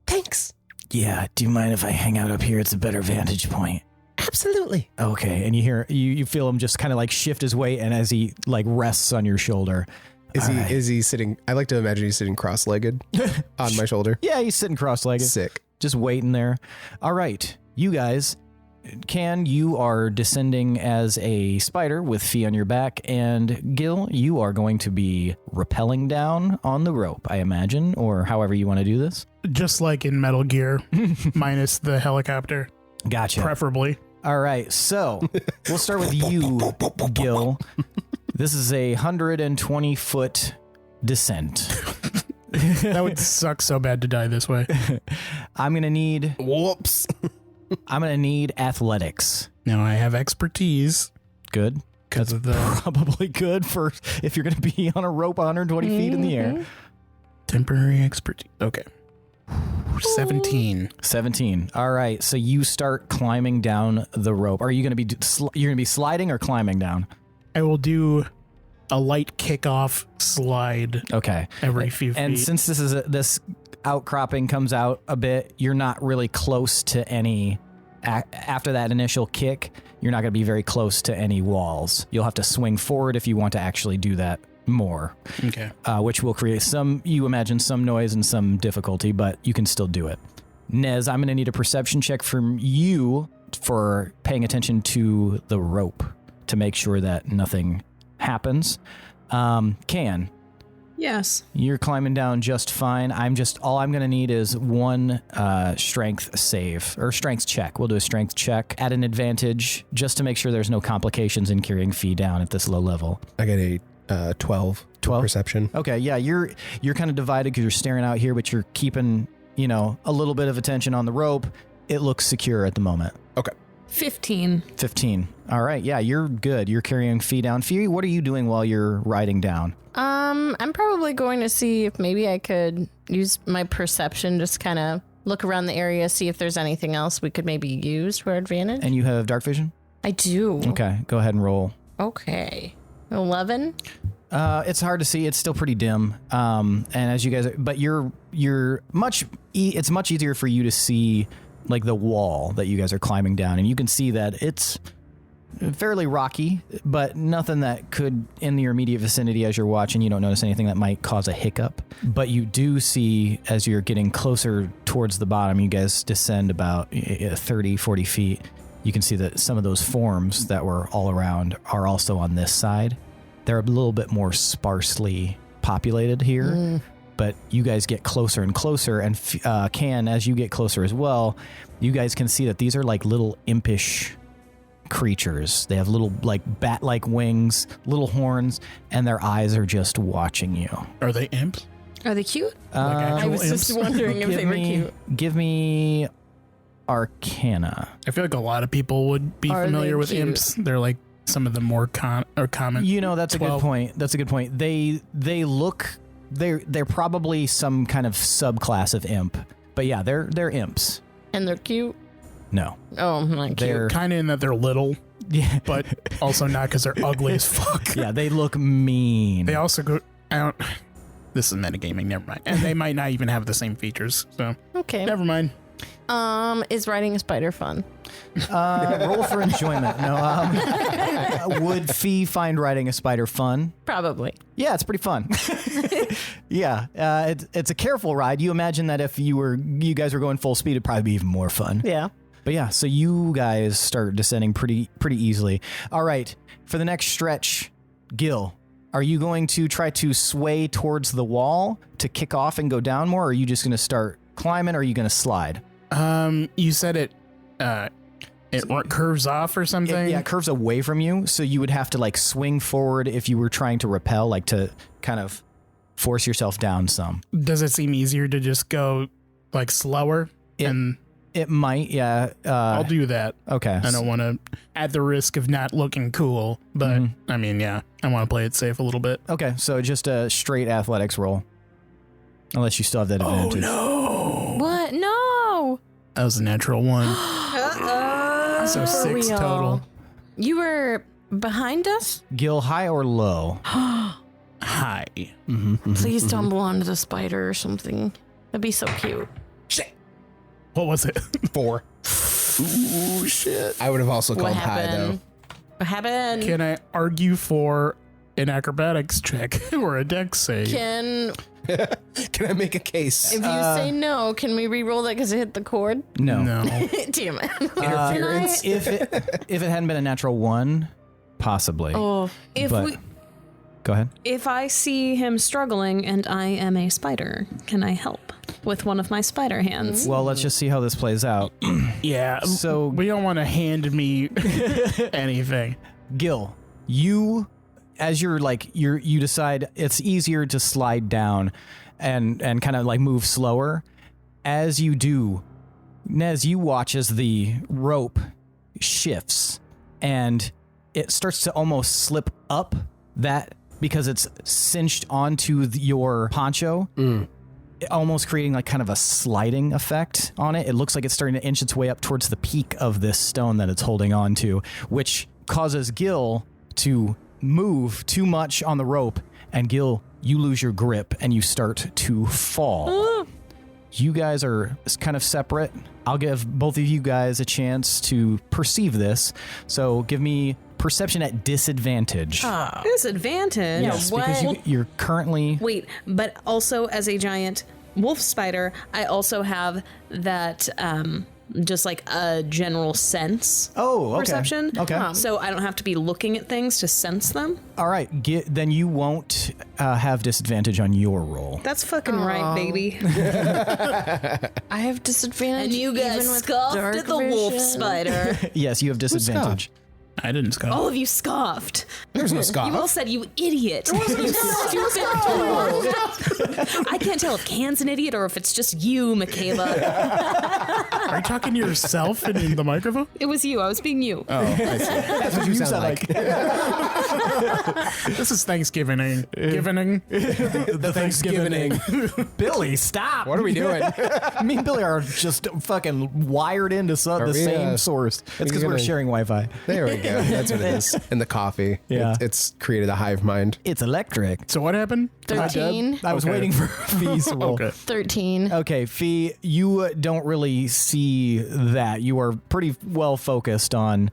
Thanks. Yeah, do you mind if I hang out up here? It's a better vantage point. Absolutely. Okay, and you hear you feel him just kind of like shift his weight, and as he like rests on your shoulder. Is he sitting? I like to imagine he's sitting cross-legged on my shoulder. Yeah, he's sitting cross-legged. Sick. Just waiting there. All right, you guys. You are descending as a spider with Fee on your back, and Gil, you are going to be rappelling down on the rope, I imagine, or however you want to do this. Just like in Metal Gear, minus the helicopter, Gotcha. preferably. All right, so we'll start with you, Gil. This is a 120-foot descent. That would suck so bad to die this way. I'm going to need... Whoops. I'm going to need athletics. Now I have expertise. Good. Because of the Probably good for if you're going to be on a rope 120 feet in the air. temporary expertise. Okay. 17. 17. All right. So you start climbing down the rope. Are you going to be you're going to be sliding or climbing down? I will do a light kickoff slide Okay. every few feet. And since this outcropping comes out a bit, you're not really close to any. After that initial kick, you're not going to be very close to any walls. You'll have to swing forward if you want to actually do that more. Okay. Which will create some noise and some difficulty, but you can still do it. Nez, I'm going to need a perception check from you for paying attention to the rope to make sure that nothing happens. Can, Yes. you're climbing down just fine. All I'm going to need is one strength save or strength check. We'll do a strength check at an advantage just to make sure there's no complications in carrying Fee down at this low level. I got a 12. 12? Perception. Okay, yeah, you're kind of divided because you're staring out here, but you're keeping, a little bit of attention on the rope. It looks secure at the moment. Okay. 15. 15. All right, yeah, you're good. You're carrying Fee down. Fee, what are you doing while you're riding down? I'm probably going to see if maybe I could use my perception, just kind of look around the area, see if there's anything else we could maybe use for advantage. And you have dark vision? I do. Okay, go ahead and roll. Okay. 11? It's hard to see. It's still pretty dim. And as you guys, but it's much easier for you to see like the wall that you guys are climbing down, and you can see that it's fairly rocky, but nothing that could, in your immediate vicinity as you're watching, you don't notice anything that might cause a hiccup. But you do see, as you're getting closer towards the bottom, you guys descend about 30, 40 feet. You can see that some of those forms that were all around are also on this side. They're a little bit more sparsely populated here, but you guys get closer and closer, and as you get closer as well, you guys can see that these are like little impish creatures. They have little like bat-like wings, little horns, and their eyes are just watching you. Are they imps? Are they cute? Like actual I was imps? just wondering if they were cute. Give me Arcana. I feel like a lot of people would be Are familiar they with cute? imps. They're like some of the more common. You know, that's 12. a good point. That's a good point. They look, they're probably some kind of subclass of imp, but yeah, they're imps. And they're cute. No, Oh, not cute. they're Kind of in that they're little, yeah, but also not because they're ugly as fuck. yeah, they look mean. They also go out. This is metagaming. Never mind. And they might not even have the same features. So Okay. never mind. Is riding a spider fun? Roll for enjoyment. No, would Fee find riding a spider fun? Probably. Yeah, it's pretty fun. Yeah, it's a careful ride. You imagine that if you guys were going full speed, it'd probably be even more fun. Yeah. But yeah, so you guys start descending pretty easily. All right, for the next stretch, Gil, are you going to try to sway towards the wall to kick off and go down more, or are you just going to start climbing, or are you going to slide? You said it curves off or something. It curves away from you, so you would have to like swing forward if you were trying to rappel, like to kind of force yourself down some. Does it seem easier to just go like slower? It might, yeah. I'll do that. Okay. I don't want to, at the risk of not looking cool, but I mean, yeah, I want to play it safe a little bit. Okay, so just a straight athletics roll. Unless you still have that advantage. Oh no! What? No. That was a natural one. So For 6 real. total. You were behind us? Gil, high or low? Hi. Please stumble onto the spider or something. That'd be so cute. Shit. What was it? 4. Ooh, shit. I would have also What called high though. happened? What happened? Can I argue for an acrobatics check or a dex save? Can Can I make a case? if you say no, can we re-roll that because it hit the cord? No. No. Damn it. Interference? If it hadn't been a natural 1, possibly. Oh, Go ahead. If I see him struggling and I am a spider, can I help with one of my spider hands? Well, let's just see how this plays out. Yeah. So- we don't want to hand me anything. Gil, you decide it's easier to slide down and kind of like move slower. As you do, Nez, you watch as the rope shifts and it starts to almost slip up that because it's cinched onto your poncho, almost creating like kind of a sliding effect on it. It looks like it's starting to inch its way up towards the peak of this stone that it's holding on to, which causes Gil to move too much on the rope, and Gil, you lose your grip and you start to fall. You guys are kind of separate. I'll give both of you guys a chance to perceive this. So give me perception at disadvantage. Disadvantage? Yes, what? because you're currently... Wait, but also as a giant wolf spider, I also have that just like a general sense perception. Okay. So I don't have to be looking at things to sense them. All right. Then you won't have disadvantage on your roll. That's fucking right, baby. I have disadvantage. And you guys even with scoffed dark at the wolf vision. spider. Yes, you have disadvantage. I didn't scoff. All of you scoffed. There's no scoff. You all said, you idiot. You stupid tool. I can't tell if Can's an idiot or if it's just you, Michaela. Are you talking to yourself in the microphone? It was you. I was being you. Oh, I see. That's what you sound like. This is Thanksgiving. The Thanksgiving. Billy, stop. What are we doing? Me and Billy are just fucking wired into the same source. It's because we're sharing Wi-Fi. There we go. That's what it is. And the coffee. Yeah. It's created a hive mind. It's electric. So what happened? 13. I was waiting for Fee's roll. Okay. 13. Okay, Fee, you don't really see that. You are pretty well focused on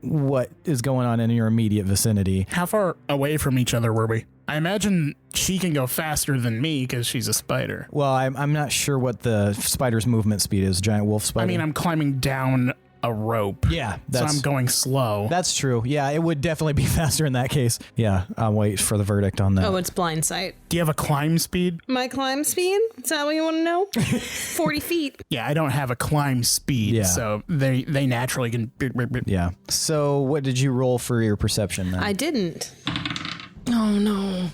what is going on in your immediate vicinity. How far away from each other were we? I imagine she can go faster than me because she's a spider. Well, I'm not sure what the spider's movement speed is, giant wolf spider. I mean, I'm climbing down a rope. Yeah, so I'm going slow. That's true. Yeah, it would definitely be faster in that case. Yeah, I'll wait for the verdict on that. Oh, it's blind sight. Do you have a climb speed? My climb speed? Is that what you want to know? 40 feet. Yeah, I don't have a climb speed, Yeah. so they naturally can. Yeah. So what did you roll for your perception then? I didn't. Oh, no.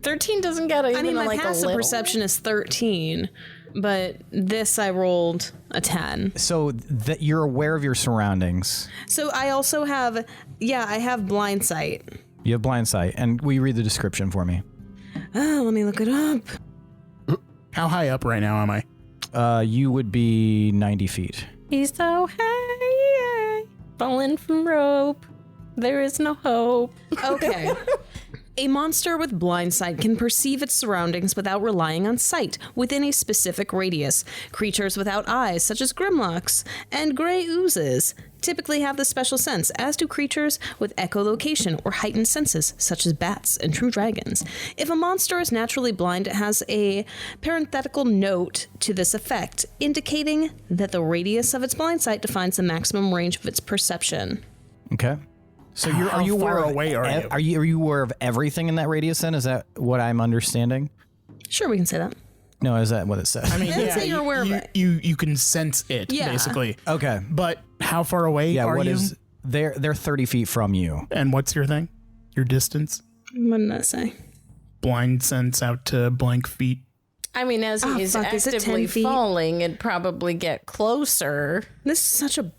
13 doesn't get even I mean, my like passive a little. perception is 13, but this I rolled a 10. So that you're aware of your surroundings. So I also have, I have blind sight. You have blind sight, and will you read the description for me? Oh, let me look it up. How high up right now am I? You would be 90 feet. He's so high, falling from rope. There is no hope. Okay. A monster with blind sight can perceive its surroundings without relying on sight within a specific radius. Creatures without eyes, such as grimlocks and gray oozes, typically have this special sense, as do creatures with echolocation or heightened senses, such as bats and true dragons. If a monster is naturally blind, it has a parenthetical note to this effect, indicating that the radius of its blind sight defines the maximum range of its perception. Okay. So How are you far aware away are you? Are you aware of everything in that radius then? Is that what I'm understanding? Sure, we can say that. No, is that what it says? I mean, Let's say you're aware of it. You can sense it, Yeah. basically. Okay. But how far away Yeah, are what you? is they're 30 feet from you. And what's your thing? Your distance? What did that say? Blind sense out to blank feet. I mean, as he is fuck, is it 10 actively feet? falling, it'd probably get closer. This is such a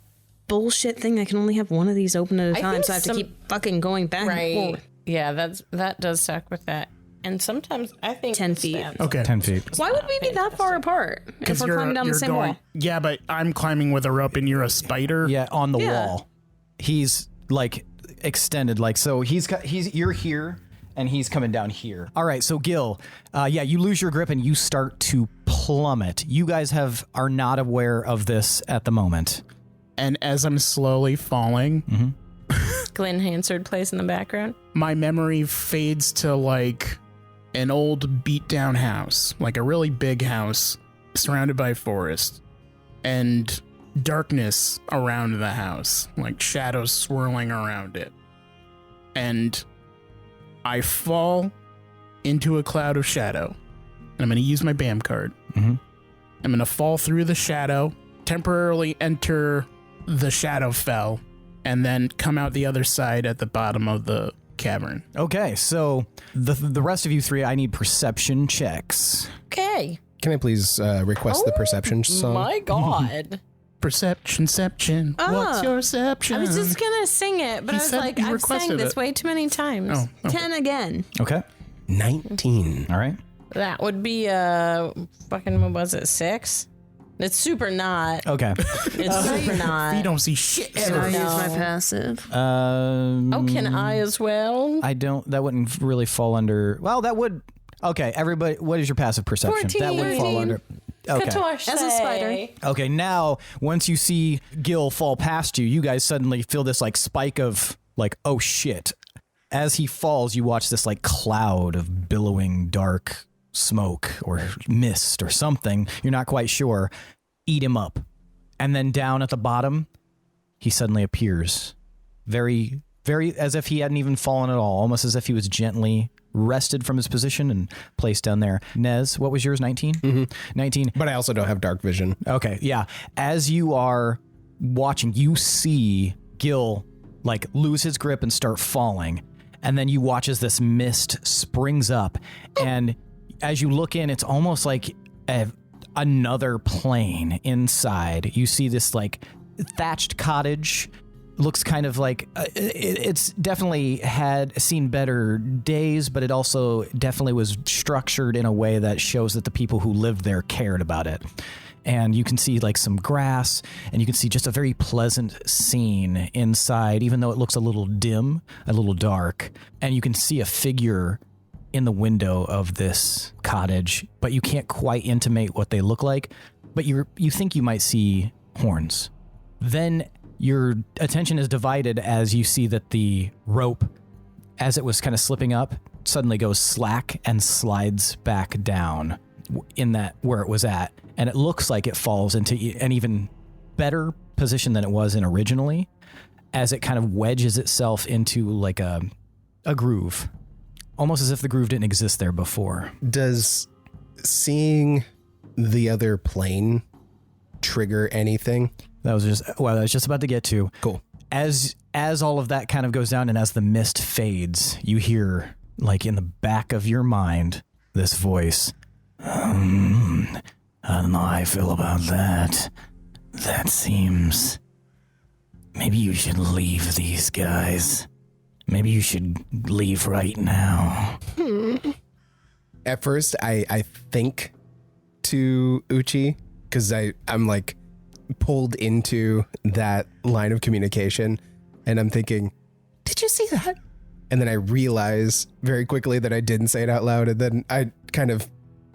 bullshit thing. I can only have one of these open at a I time, think so I have to some- keep fucking going back and Right. forth. Yeah, that does suck with that. And sometimes I think 10 it feet. stands. Okay. 10 feet. Why would we be that far apart if we're climbing down the same wall? Yeah, but I'm climbing with a rope and you're a spider. Yeah, on the Yeah. wall. He's like extended, like so. You're here, and he's coming down here. All right, so Gil, you lose your grip and you start to plummet. You guys are not aware of this at the moment. And as I'm slowly falling, Glenn Hansard plays in the background. my memory fades to like an old beat down house, like a really big house surrounded by forest and darkness around the house, like shadows swirling around it. And I fall into a cloud of shadow. And I'm going to use my BAM card. Mhm. I'm going to fall through the shadow, temporarily enter the shadow fell, and then come out the other side at the bottom of the cavern. Okay, so the rest of you three, I need perception checks. Okay. Can I please request the perception song? My God. Perception. What's your perception? I was just going to sing it, but He I was said like, he I've requested sang this it. way too many times. Oh, okay. 10 again. Okay, 19. all right. That would be fucking, what was it, 6? It's super not. Okay. It's super not. You don't see shit. Can I No. use my passive? Oh, can I as well? I don't. That wouldn't really fall under. Well, that would. Okay, everybody. What is your passive perception? 14. That would fall under. Okay. Katorsh As a spider. Okay, now once you see Gil fall past you, you guys suddenly feel this like spike of like, oh shit. As he falls, you watch this like cloud of billowing dark smoke or mist or something. You're not quite sure. Eat him up. And then down at the bottom, he suddenly appears. Very, very as if he hadn't even fallen at all, almost as if he was gently wrested from his position and placed down there. Nez, what was yours? 19? Mm-hmm. 19. But I also don't have dark vision. Okay, yeah. As you are watching, you see Gil like lose his grip and start falling. And then you watch as this mist springs up. And as you look in, it's almost like a another plane inside. You see this like thatched cottage. Looks kind of like it's definitely had seen better days, but it also definitely was structured in a way that shows that the people who lived there cared about it. And you can see like some grass, and you can see just a very pleasant scene inside, even though it looks a little dim, a little dark. And you can see a figure in the window of this cottage, but you can't quite intimate what they look like. But you think you might see horns. Then your attention is divided as you see that the rope, as it was kind of slipping up, suddenly goes slack and slides back down in that where it was at. And it looks like it falls into an even better position than it was in originally, as it kind of wedges itself into like a groove, almost as if the groove didn't exist there before. Does seeing the other plane trigger anything? That was just what I was just about to get to. Cool. As all of that kind of goes down and as the mist fades, you hear, like in the back of your mind, this voice. I don't know how I feel about that. That seems... Maybe you should leave these guys. Maybe you should leave right now. At first, I think to Uchi, because I'm like pulled into that line of communication, and I'm thinking, did you see that? And then I realize very quickly that I didn't say it out loud, and then I kind of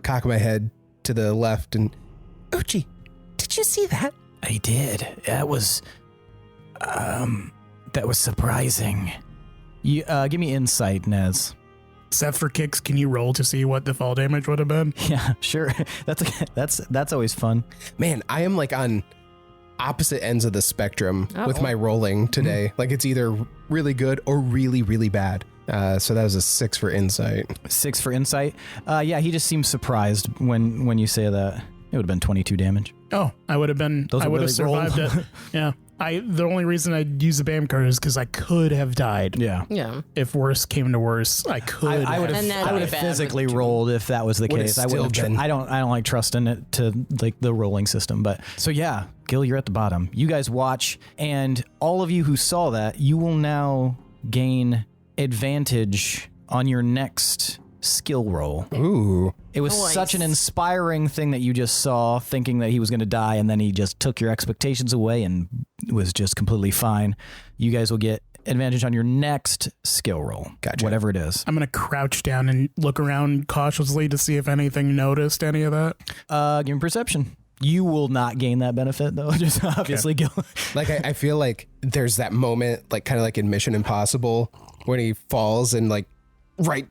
cock my head to the left and, Uchi, did you see that? I did. That was surprising. You give me insight, Nez. Except for kicks, can you roll to see what the fall damage would have been? Yeah, sure. That's always fun. Man, I am like on opposite ends of the spectrum with my rolling today. Like it's either really good or really, really bad. So that was a 6 for insight. 6 for insight. Yeah, he just seems surprised when you say that. It would have been 22 damage. Oh, I would have been. Those I would really have survived it. Yeah. The only reason I'd use the BAM card is because I could have died. Yeah. Yeah. If worse came to worse, I could. I would have physically rolled if that was the case. I would have. I don't like trusting it to like the rolling system. But so yeah, Gil, you're at the bottom. You guys watch, and all of you who saw that, you will now gain advantage on your next skill roll. Ooh. It was such an inspiring thing that you just saw, thinking that he was going to die, and then he just took your expectations away and was just completely fine. You guys will get advantage on your next skill roll. Gotcha. Whatever it is. I'm going to crouch down and look around cautiously to see if anything noticed any of that. Give me perception. You will not gain that benefit, though. Just obviously go. Like, I feel like there's that moment, like kind of like in Mission Impossible, when he falls and like right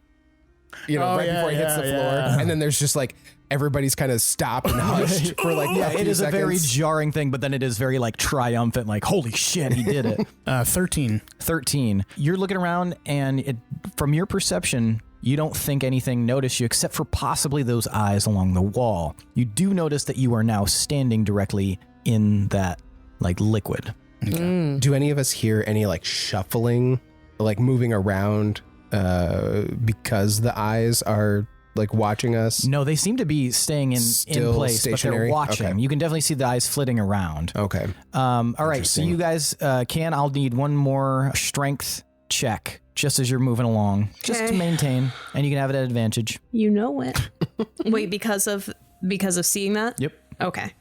before he hits the floor. And then there's just like everybody's kind of stopped and hushed for like a few it is seconds. a very jarring thing, but then it is very like triumphant, like, holy shit, he did it. 13. 13. You're looking around, and from your perception, you don't think anything noticed you except for possibly those eyes along the wall. You do notice that you are now standing directly in that like liquid. Okay. Do any of us hear any like shuffling, like moving around because the eyes are like watching us? No, they seem to be staying in place, stationary? But they're watching. Okay. You can definitely see the eyes flitting around. Okay. All right, so you guys I'll need one more strength check just as you're moving along, just to maintain, and you can have it at advantage. You know it. Wait, because of seeing that? Yep. Okay.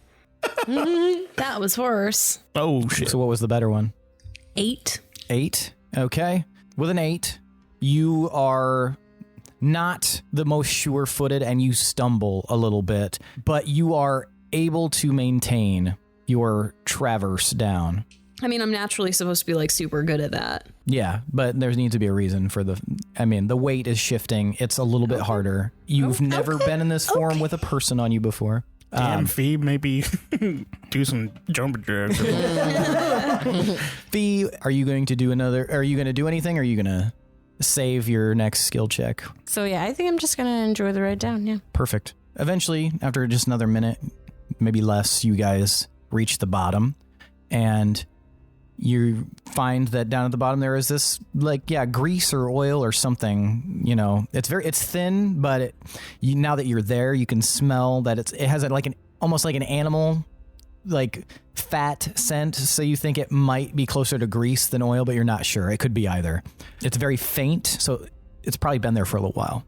That was worse. Oh, shit. So what was the better one? 8. 8. Okay. With an 8, you are not the most sure-footed and you stumble a little bit, but you are able to maintain your traverse down. I mean, I'm naturally supposed to be like super good at that. Yeah, but there needs to be a reason for the weight is shifting. It's a little bit harder. You've never been in this form with a person on you before. Damn, Fee, maybe do some jumping jacks. Fee, are you going to do anything? Or are you going to save your next skill check? So yeah, I think I'm just going to enjoy the ride down, yeah. Perfect. Eventually, after just another minute, maybe less, you guys reach the bottom, and you find that down at the bottom there is this grease or oil or something. It's thin, but now that you're there, you can smell that it has like an almost like an animal, like fat scent. So you think it might be closer to grease than oil, but you're not sure. It could be either. It's very faint, so it's probably been there for a little while.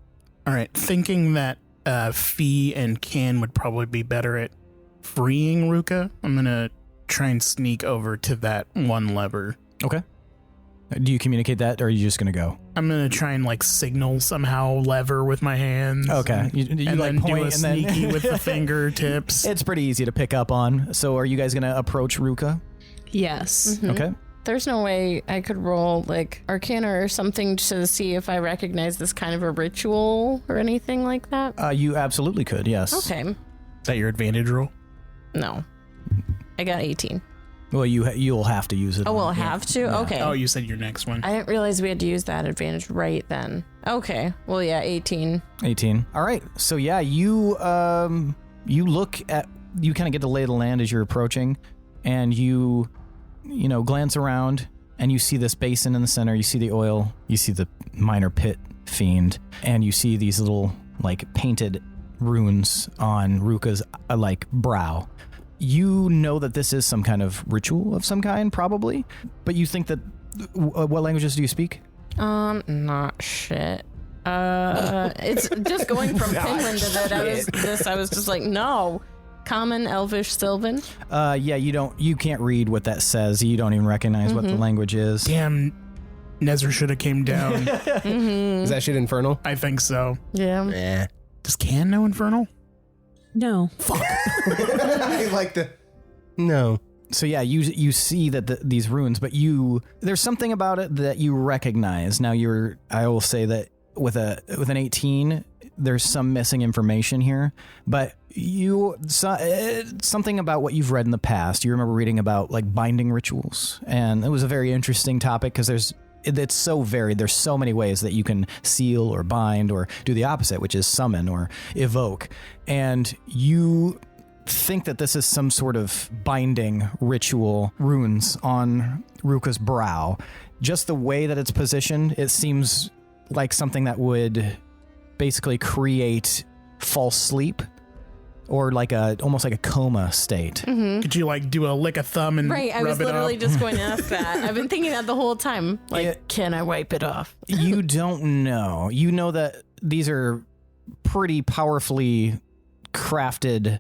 All right. Thinking that Fee and Can would probably be better at freeing Ruka, I'm going to try and sneak over to that one lever. Okay. Do you communicate that, or are you just going to go? I'm going to try and like signal somehow lever with my hands. Okay. You and like then point do a and then sneaky with the fingertips. It's pretty easy to pick up on. So are you guys going to approach Ruka? Yes. Mhm. Okay. There's no way I could roll like Arcana or something to see if I recognize this kind of a ritual or anything like that. You absolutely could, yes. Okay. Is that your advantage roll? No. I got 18. Well, you'll have to use it. Oh, we'll on- have to? Yeah. Okay. Oh, you said your next one. I didn't realize we had to use that advantage right then. Okay. Well, yeah, 18. 18. All right. So yeah, you look at, you kind of get the lay of the land as you're approaching, and you glance around and you see this basin in the center. You see the oil. You see the minor pit fiend, and you see these little like painted runes on Ruka's like brow. You know that this is some kind of ritual of some kind, probably, but you think that what languages do you speak? Not shit. It's just going from Finland to that. I was just like, no. Common, Elvish, Sylvan. Yeah, you can't read what that says. You don't even recognize what the language is. Damn, Nezrah should have came down. Is that shit infernal? I think so. Yeah. Yeah. Does Can know Infernal? No. I like the. No. So yeah, you see that these runes, but there's something about it that you recognize. Now I will say that with an 18, there's some missing information here, but something about what you've read in the past. You remember reading about like binding rituals, and it was a very interesting topic because it's so varied. There's so many ways that you can seal or bind or do the opposite, which is summon or evoke. And you think that this is some sort of binding ritual runes on Ruka's brow. Just the way that it's positioned, it seems like something that would basically create false sleep or like almost like a coma state. Could you like do a lick of thumb and Right, I rub was it literally up? just going to ask that. I've been thinking that the whole time. Like, Yeah. can I wipe it off? You don't know. You know that these are pretty powerfully crafted,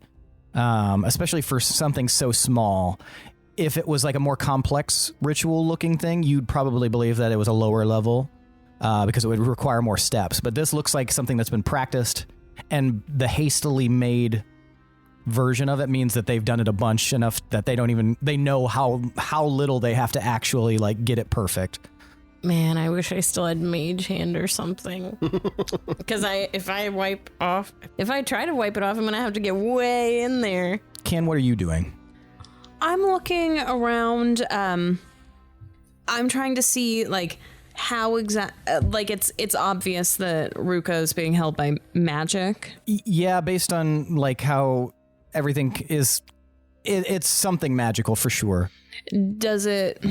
especially for something so small. If it was like a more complex ritual looking thing, you'd probably believe that it was a lower level because it would require more steps. But this looks like something that's been practiced, and the hastily made version of it means that they've done it a bunch enough that they know how little they have to actually like get it perfect. Man, I wish I still had mage hand or something. Because if I try to wipe it off, I'm going to have to get way in there. Ken, what are you doing? I'm looking around. I'm trying to see like how like it's obvious that Ruka is being held by magic. Yeah, based on like how everything is, it's something magical for sure. Does it?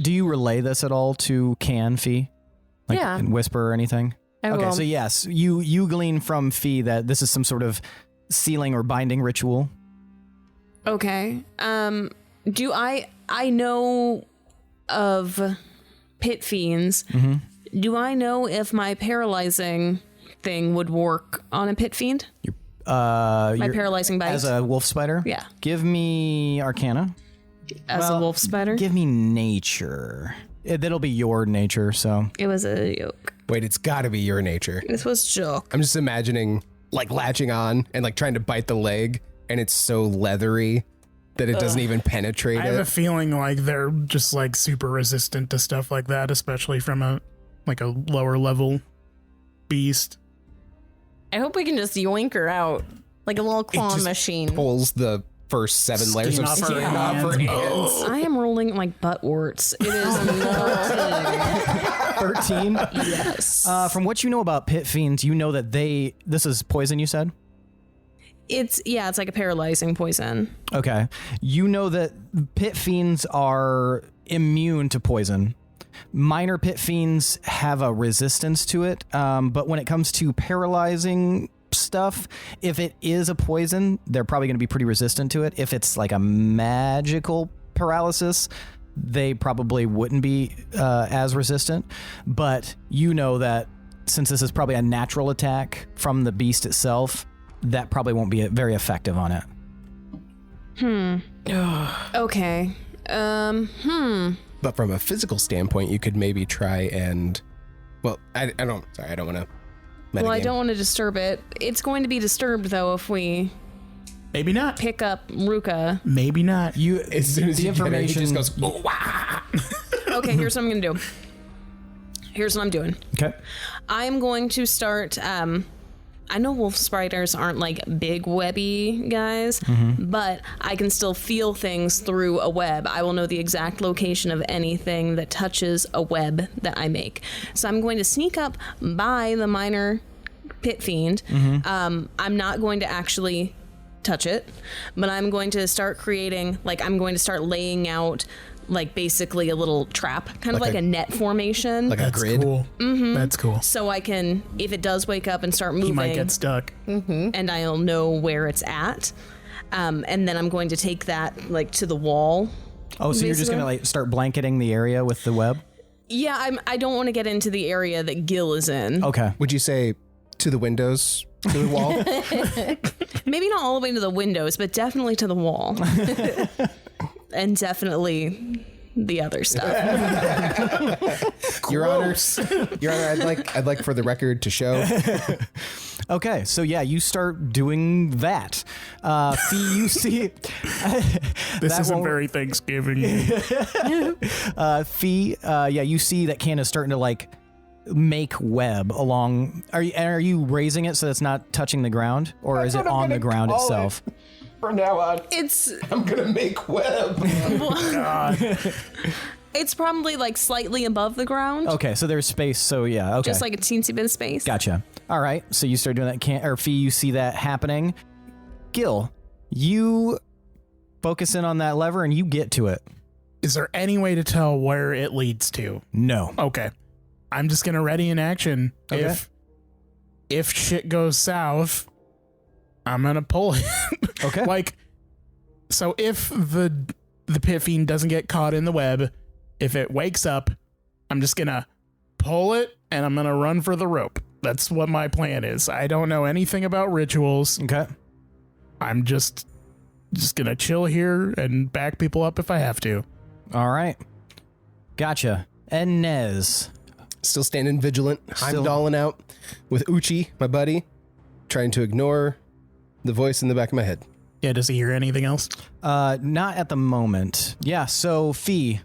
Do you relay this at all to Fee? Like, Yeah. and whisper or anything? I Okay, will. so yes, you glean from Fee that this is some sort of sealing or binding ritual. Okay. Do I know of pit fiends? Mm-hmm. Do I know if my paralyzing thing would work on a pit fiend? My paralyzing bite as a wolf spider? Yeah. Give me Arcana. as a wolf spider. Give me nature. That'll be your nature, so. It was a yoke. Wait, it's got to be your nature. This was joke. I'm just imagining like latching on and like trying to bite the leg, and it's so leathery that it doesn't even penetrate I have a it. feeling like they're just like super resistant to stuff like that, especially from a lower level beast. I hope we can just yoink her out like a little claw just machine. Pulls the first 7 layers Skin of off her skin off her hands. hands. I am rolling like butt warts. It is 13? yes. From what you know about pit fiends, you know that this is poison, you said? It's like a paralyzing poison. Okay. You know that pit fiends are immune to poison. Minor pit fiends have a resistance to it, but when it comes to paralyzing stuff, if it is a poison, they're probably going to be pretty resistant to it. If it's like a magical paralysis, they probably wouldn't be as resistant. But you know that since this is probably a natural attack from the beast itself, that probably won't be very effective on it. Okay. But from a physical standpoint, you could maybe try and, well, I don't want to. Well, I don't want to disturb it. It's going to be disturbed though if we Maybe not. pick up Ruka. Maybe not. You As soon as the you get it, he information just goes, "Oh, wah." Okay, here's what I'm going to do. Here's what I'm doing. Okay. I'm going to start. I know wolf spiders aren't like big webby guys, but I can still feel things through a web. I will know the exact location of anything that touches a web that I make. So I'm going to sneak up by the minor pit fiend. I'm not going to actually touch it, but I'm going to start creating, like, I'm going to start laying out like basically a little trap, kind of like a net formation. like a That's grid. cool. That's cool. So I can, if it does wake up and start moving, He might get stuck. and I'll know where it's at. And then I'm going to take that like to the wall. Oh, so you're just going to like start blanketing the area with the web? Yeah, I don't want to get into the area that Gil is in. Okay. Would you say to the windows, to the wall? Maybe not all the way to the windows, but definitely to the wall. And definitely the other stuff. Your Honor, I'd like for the record to show. Okay, so yeah, you start doing that. Fee, you see... This isn't very Thanksgiving. Fee, you see that Canna's starting to like make web along... Are you raising it so it's not touching the ground? Or is it on the ground itself? From now on, It's I'm gonna make web. it's probably like slightly above the ground. Okay, so there's space, so yeah, okay. Just like a teensy bit of space. Gotcha. All right, so you start doing that. Fee, you see that happening. Gil, you focus in on that lever and you get to it. Is there any way to tell where it leads to? No. Okay. I'm just gonna ready in action. Okay. If shit goes south, I'm gonna pull it. Okay. Like, so if the pit fiend doesn't get caught in the web, if it wakes up, I'm just gonna pull it and I'm gonna run for the rope. That's what my plan is. I don't know anything about rituals. Okay. I'm just gonna chill here and back people up if I have to. All right. Gotcha. And Nez. Still standing vigilant. Still- I'm dolling out with Uchi, my buddy, trying to ignore the voice in the back of my head. Yeah, does he hear anything else? Not at the moment. Yeah, so Fee,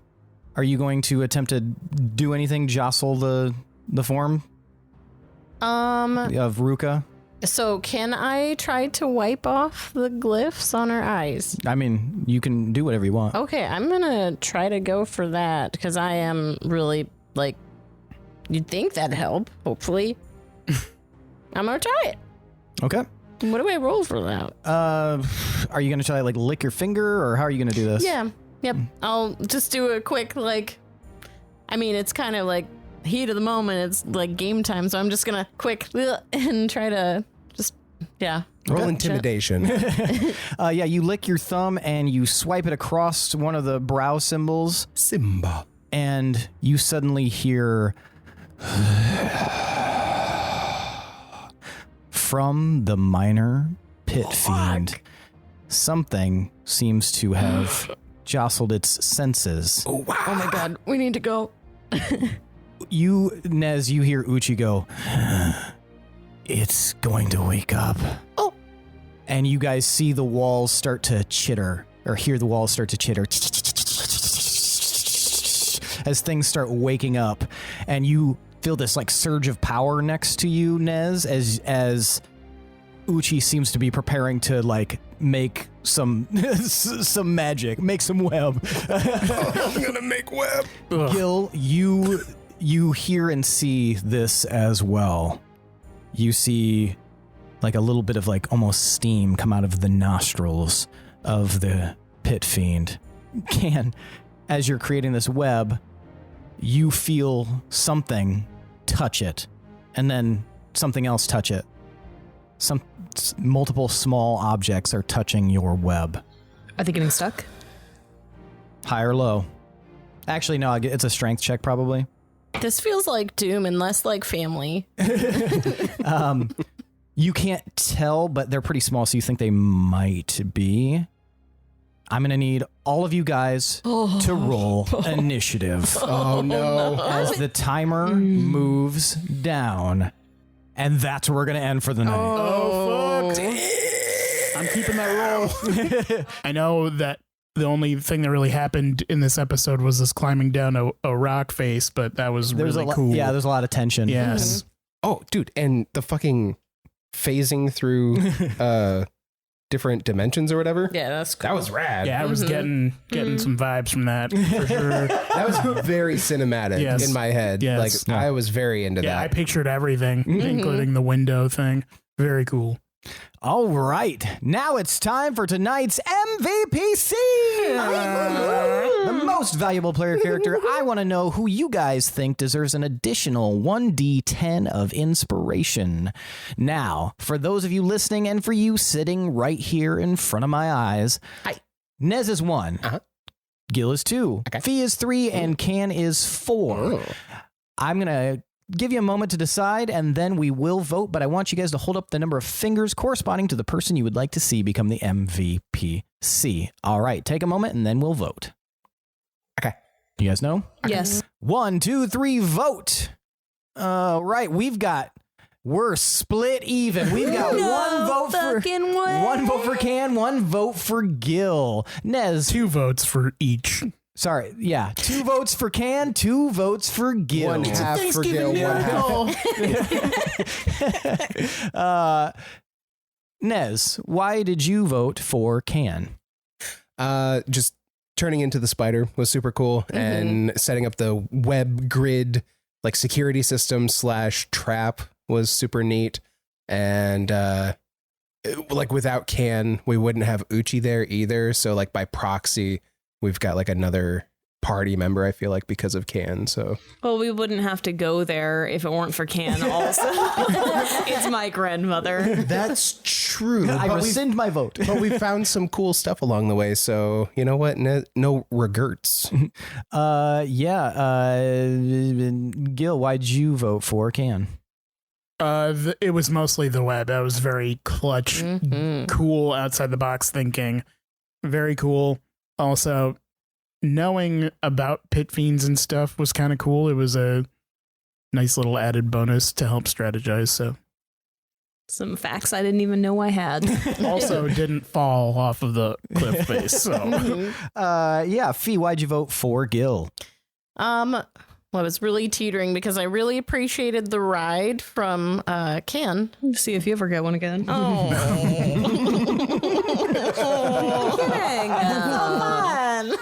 are you going to attempt to do anything, jostle the form of Ruka? So can I try to wipe off the glyphs on her eyes? I mean, you can do whatever you want. Okay, I'm gonna try to go for that because I am really like. You'd think that'd help. Hopefully, I'm gonna try it. Okay. What do I roll for that? Are you gonna try like lick your finger, or how are you gonna do this? Yeah. Yep. I'll just do a quick like. I mean, it's kind of like heat of the moment. It's like game time, so I'm just gonna quick and try to just Roll intimidation. You lick your thumb and you swipe it across one of the brow symbols, Simba. and you suddenly hear from the minor pit fiend. Something seems to have jostled its senses. Oh my god, we need to go. You, Nez, you hear Uchi go, it's going to wake up. Oh. And you guys see the walls start to chitter, or hear the walls start to chitter as things start waking up. And you feel this like surge of power next to you, Nez, as Uchi seems to be preparing to like make some some magic, make some web. I'm gonna make web. Gil, you hear and see this as well. You see like a little bit of like almost steam come out of the nostrils of the pit fiend. As you're creating this web, you feel something touch it, and then something else touch it. multiple small objects are touching your web. Are they getting stuck? High or low? Actually, no, it's a strength check probably. This feels like Doom and less like family. You can't tell, but they're pretty small, so you think they might be. I'm going to need all of you guys to roll initiative. Oh, no. As the timer moves down. And that's where we're going to end for the night. Oh, fuck. I'm keeping that roll. I know that the only thing that really happened in this episode was this climbing down a rock face, but that was really cool. Yeah, there's a lot of tension. Yes. Oh, dude, and the fucking phasing through different dimensions or whatever. Yeah, that's cool. That was rad. Yeah, I was getting some vibes from that for sure. That was very cinematic in my head. Yes. Like I was very into Yeah, I that. pictured everything, including the window thing. Very cool. All right. Now it's time for tonight's MVPC. The most valuable player character. I want to know who you guys think deserves an additional 1d10 of inspiration. Now, for those of you listening and for you sitting right here in front of my eyes, Nez is 1. Gil is 2. Okay. Fee is 3. And Can is 4. I'm going to give you a moment to decide, and then we will vote, but I want you guys to hold up the number of fingers corresponding to the person you would like to see become the MVPC. All right, take a moment, and then we'll vote. Okay. You guys know? Yes. 1, 2, 3, vote. All right, we're split even. We've got one vote for Can, one vote for Gil. Nez. 2 votes for each. Sorry, yeah. 2 votes for Can, 2 votes for Gil. 1 half for Gil, 1 half. Nez, why did you vote for Can? Just turning into the spider was super cool, and setting up the web grid like security system / trap was super neat. And like without Can, we wouldn't have Uchi there either. So like by proxy, we've got like another party member, I feel like, because of Can. So Well, we wouldn't have to go there if it weren't for Can also. It's my grandmother. that's true. I rescind my vote. But we found some cool stuff along the way. So you know what? No regrets. Gil, why'd you vote for Can? It was mostly the web. That was very clutch, cool, outside the box thinking. Very cool. Also, knowing about pit fiends and stuff was kind of cool. It was a nice little added bonus to help strategize. So, Some facts I didn't even know I had. also didn't fall off of the cliff face. So, Fee, why'd you vote for Gil? Well, I was really teetering because I really appreciated the ride from Can. See if you ever get one again. Oh. Fun.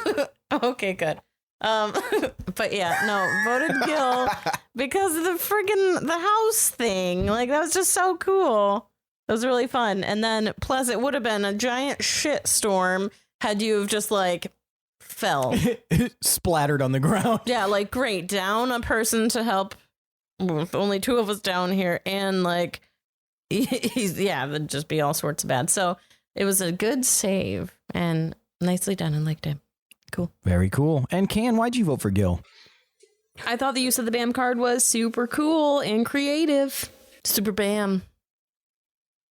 Okay, good. But yeah, no, voted Gil because of the house thing. Like, that was just so cool. It was really fun. And then plus it would have been a giant shit storm had you have just like fell. Splattered on the ground. Yeah, like great. Down a person to help with only 2 of us down here, and like that'd just be all sorts of bad. So it was a good save and nicely done. I liked it. Cool. Very cool. And Can, why'd you vote for Gil? I thought the use of the BAM card was super cool and creative. Super bam.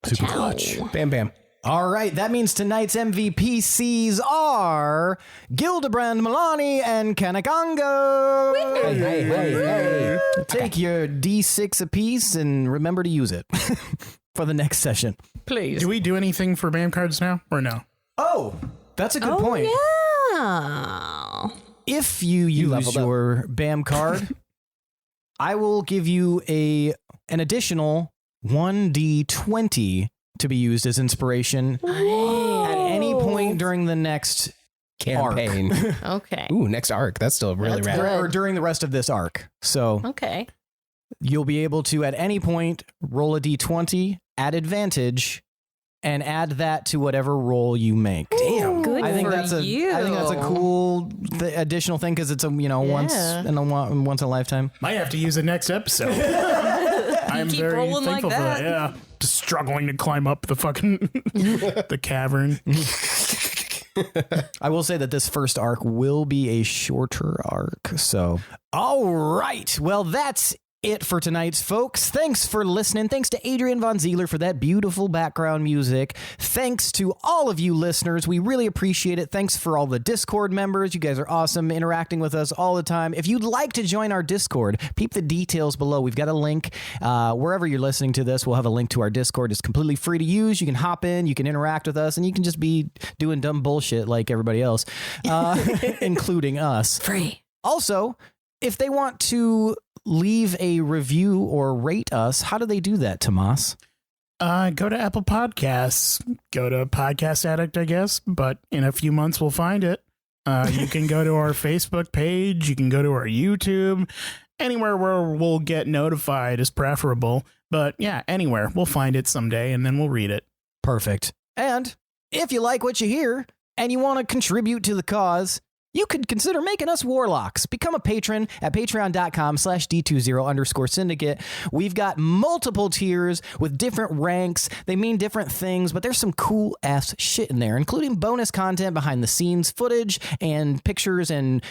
Super clutch. Bam, bam. All right, that means tonight's MVPCs are Gildebrand Milani and Kanak Anga. Hey. Take your D6 apiece and remember to use it for the next session. Please. do we do anything for BAM cards now or no? Oh, that's a good point. Yeah. If you use leveled up. your BAM card, I will give you an additional 1d20 to be used as inspiration at any point during the next Campaign. Okay. Ooh, next arc. That's still really That's rad. good. or during the rest of this arc. So Okay. you'll be able to at any point roll a d20 at advantage and add that to whatever roll you make. Damn. Good I think for that's you. I think that's a cool additional thing because it's once in a lifetime. Might have to use it next episode. I'm keep very rolling like thankful for that. that. Yeah. Just struggling to climb up the fucking the cavern. I will say that this first arc will be a shorter arc. So, all right. Well, that's it for tonight's folks. Thanks for listening. Thanks to Adrian Von Zieler for that beautiful background music. Thanks to all of you listeners. We really appreciate it. Thanks for all the Discord members. You guys are awesome, interacting with us all the time. If you'd like to join our Discord, peep the details below. We've got a link. Wherever you're listening to this, we'll have a link to our Discord. It's completely free to use. You can hop in, you can interact with us, and you can just be doing dumb bullshit like everybody else, including us. Free. Also, if they want to leave a review or rate us, how do they do that, Tomas? Go to Apple Podcasts. Go to Podcast Addict, I guess. But in a few months, we'll find it. You can go to our Facebook page. You can go to our YouTube. Anywhere where we'll get notified is preferable. But yeah, anywhere. We'll find it someday, and then we'll read it. Perfect. And if you like what you hear and you want to contribute to the cause, you could consider making us warlocks. Become a patron at patreon.com/D20_syndicate. We've got multiple tiers with different ranks. They mean different things, but there's some cool ass shit in there, including bonus content, behind the scenes footage and pictures, and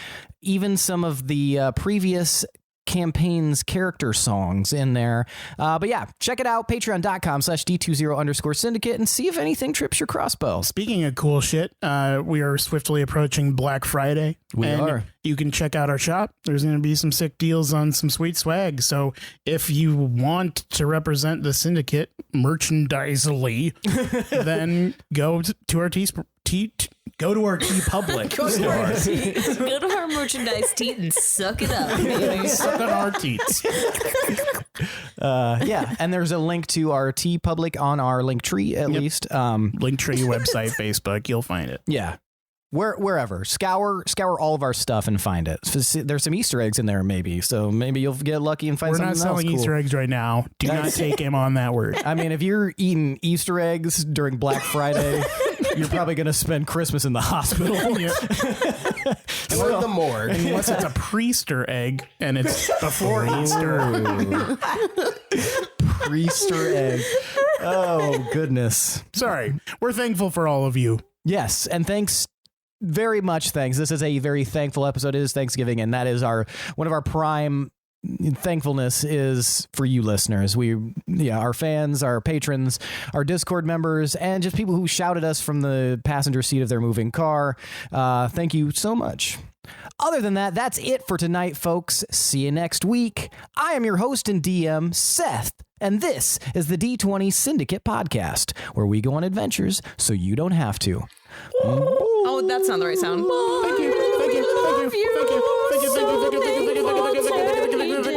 even some of the previous campaign's character songs in there. But yeah, check it out, patreon.com/D20_syndicate, and see if anything trips your crossbow. Speaking of cool shit, we are swiftly approaching Black Friday. We are. You can check out our shop. There's going to be some sick deals on some sweet swag. So if you want to represent the Syndicate merchandisely, then go to our go to our T Public store. Go to our merchandise teat and suck it up. Suck on our teats. Yeah, and there's a link to our T Public on our Linktree at least. Linktree website, Facebook, you'll find it. Yeah. Wherever. Scour all of our stuff and find it. There's some Easter eggs in there, maybe. So maybe you'll get lucky and find We're something not selling else cool. Easter eggs right now. Do not take him on that word. I mean, if you're eating Easter eggs during Black Friday, you're probably going to spend Christmas in the hospital. Or the morgue. Unless it's a Priester egg and it's before Easter. Priester egg. Oh, goodness. Sorry. We're thankful for all of you. Yes, and very much thanks. This is a very thankful episode. It is Thanksgiving, and that is one of our prime thankfulness is for you listeners. Our fans, our patrons, our Discord members, and just people who shouted us from the passenger seat of their moving car. Thank you so much. Other than that, that's it for tonight, folks. See you next week. I am your host and DM, Seth, and this is the D20 Syndicate podcast, where we go on adventures so you don't have to. Oh, that's not the right sound. Thank you. Thank you. Thank you. Thank you. Thank you. Thank you. Thank you. Thank you. Thank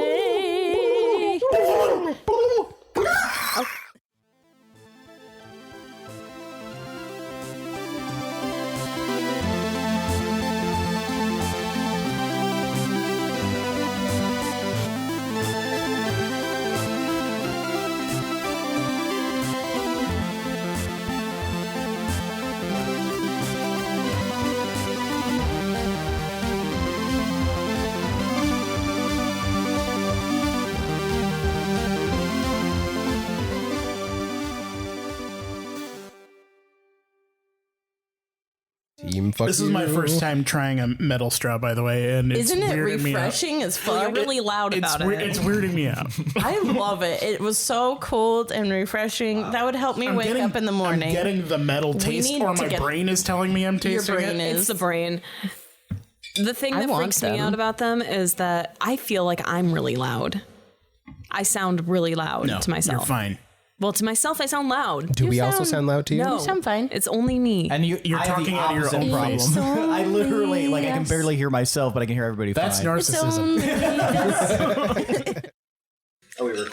you. This is my first time trying a metal straw, by the way, and it's Isn't it weirding me out. refreshing as Well, fuck? you're really loud about it. It's weirding me out. I love it. It was so cold and refreshing. That would help me wake up in the morning. I'm getting the metal taste, need or to my get- brain is telling me I'm tasting brain it. is- It's the brain. The thing I that want freaks me them. out about them is that I feel like I'm really loud. I sound really loud No, to myself. you're fine. Well, to myself, I sound loud. Do we also sound loud to you? No, You sound fine. It's only me. And you're talking out of your own face. I literally, I can barely hear myself, but I can hear everybody That's fine. narcissism.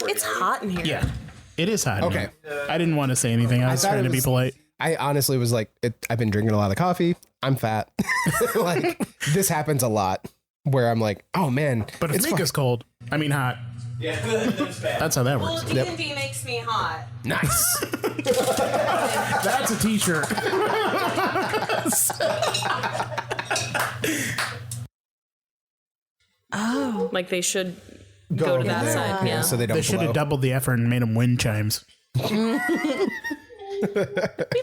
It's hot in here. Yeah, it is hot. Okay. I didn't want to say anything. I was thought trying it to be was- polite. I honestly was like, I've been drinking a lot of coffee. I'm fat. Like, this happens a lot where I'm like, oh man. But if it's Mika's cold, I mean hot. Yeah, that's bad. That's how that works. D&D makes me hot. nice. That's a t-shirt. Oh. Like they should go to over that there. side. Yeah. So they don't They should blow. have doubled the effort and made them wind chimes. Be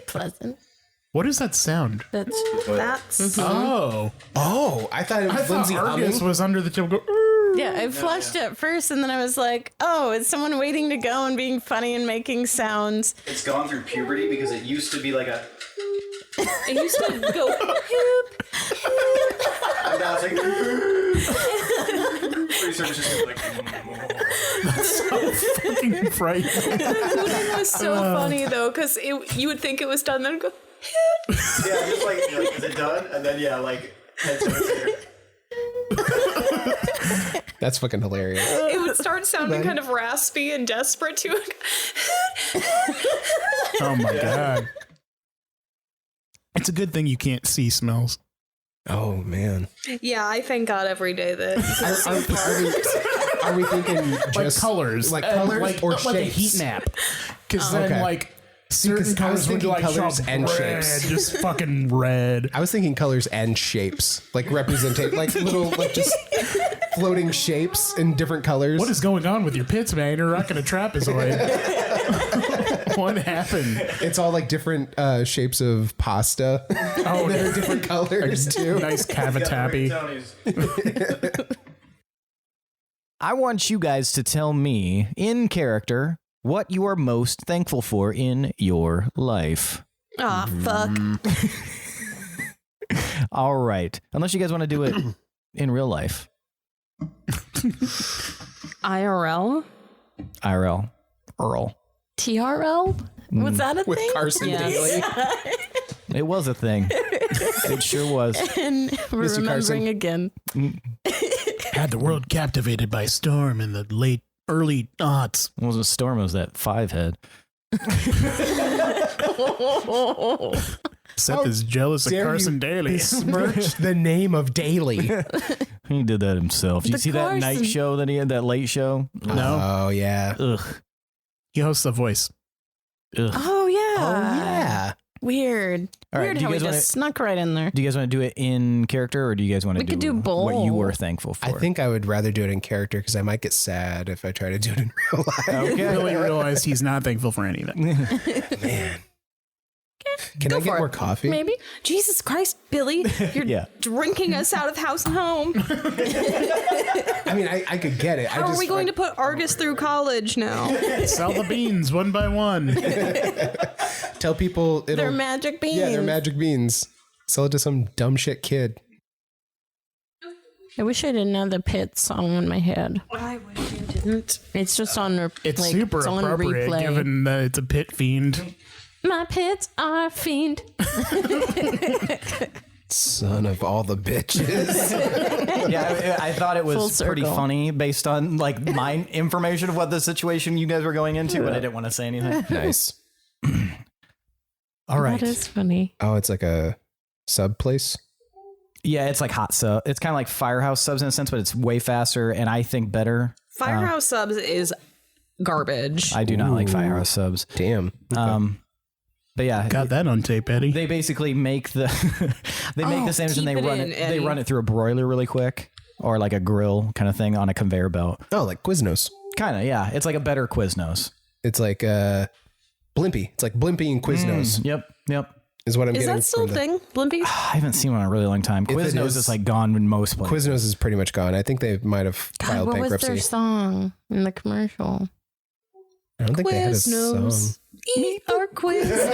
pleasant. What is that sound? That's Oh. Oh, I thought it was I thought Lindsey Argus humming. was under the table. yeah. I flushed it first, and then I was like, "Oh, it's someone waiting to go and being funny and making sounds." It's gone through puberty because it used to be like a. It used to go. And now it's like. Pretty sure it's just like. So fucking frightening. It was so funny though, because you would think it was done, then it'd go. Yeah, just like, is it done? And then, yeah, like, 10 seconds later. That's fucking hilarious. It would start sounding kind of raspy and desperate too. Oh my god. It's a good thing you can't see smells. Oh man. Yeah, I thank God every day that. Are we thinking Like just colors. like colors like, or like a shapes? heat nap. Because then Okay. like certain I was colors would be thinking like colors sharp and red, shapes. just fucking red. I was thinking colors and shapes, like representate, like little, like just floating shapes in different colors. What is going on with your pits, man? You're rocking a trapezoid. What happened? It's all like different shapes of pasta Oh, that are different colors too. nice cavatappi. I want you guys to tell me, in character, what you are most thankful for in your life. Ah, fuck. All right. Unless you guys want to do it in real life. IRL? IRL. Earl. TRL? Was that a With thing? Carson Yes. Daly. It was a thing. It sure was. And we're Mr. Carson. remembering again. Had the world captivated by storm in the early aughts. It wasn't a storm, it was that 5-head. Seth is jealous of dare Carson you Daly. Besmirch the name of Daly. He did that himself. Did you The see that night Carson. show that he had, that late show? No, Oh yeah. Ugh. he hosts The Voice. Ugh. Oh yeah. Oh yeah. Weird. All right, Weird do you how we guys wanna- just snuck right in there. Do you guys want to do it in character, or do you guys want to We could do what you both. were thankful for? I think I would rather do it in character because I might get sad if I try to do it in real life. Okay. Really realized he's not thankful for anything. Man. Can Go I get for more it. coffee? Maybe. Jesus Christ, Billy, you're Yeah. drinking us out of house and home. I mean, I could get it. How are we going to put Argus through college now? Sell the beans one by one. tell people it'll, They're magic beans. Yeah, they're magic beans. Sell it to some dumb shit kid. I wish I didn't have the pit song in my head. I wish you didn't. It's just on. It's like, super it's on appropriate replay. given that it's a pit fiend. My pits are fiend. Son of all the bitches. Yeah, I thought it Full was pretty circle. funny based on like my information of what the situation you guys were going into, but I didn't want to say anything. Nice. All right. That is funny. Oh, it's like a sub place. Yeah, it's like hot sub. It's kind of like Firehouse subs in a sense, but it's way faster and I think better. Firehouse Subs is garbage. I do not like Firehouse subs. Damn. But yeah, Got that on tape, Eddie. they basically make the the sandwich and keep they it run in, it. Eddie. They run it through a broiler really quick, or like a grill kind of thing on a conveyor belt. Oh, like Quiznos. Kind of, yeah. It's like a better Quiznos. It's like Blimpy. It's like Blimpy and Quiznos Yep. is what I'm Is getting that still a from thing? Blimpies? I haven't seen one in a really long time. If it Quiznos is- is like gone in most places. Quiznos is pretty much gone. I think they might have God, filed what was bankruptcy. their song in the commercial? I don't think they had a song. Quiznos. Eat our Quiznos.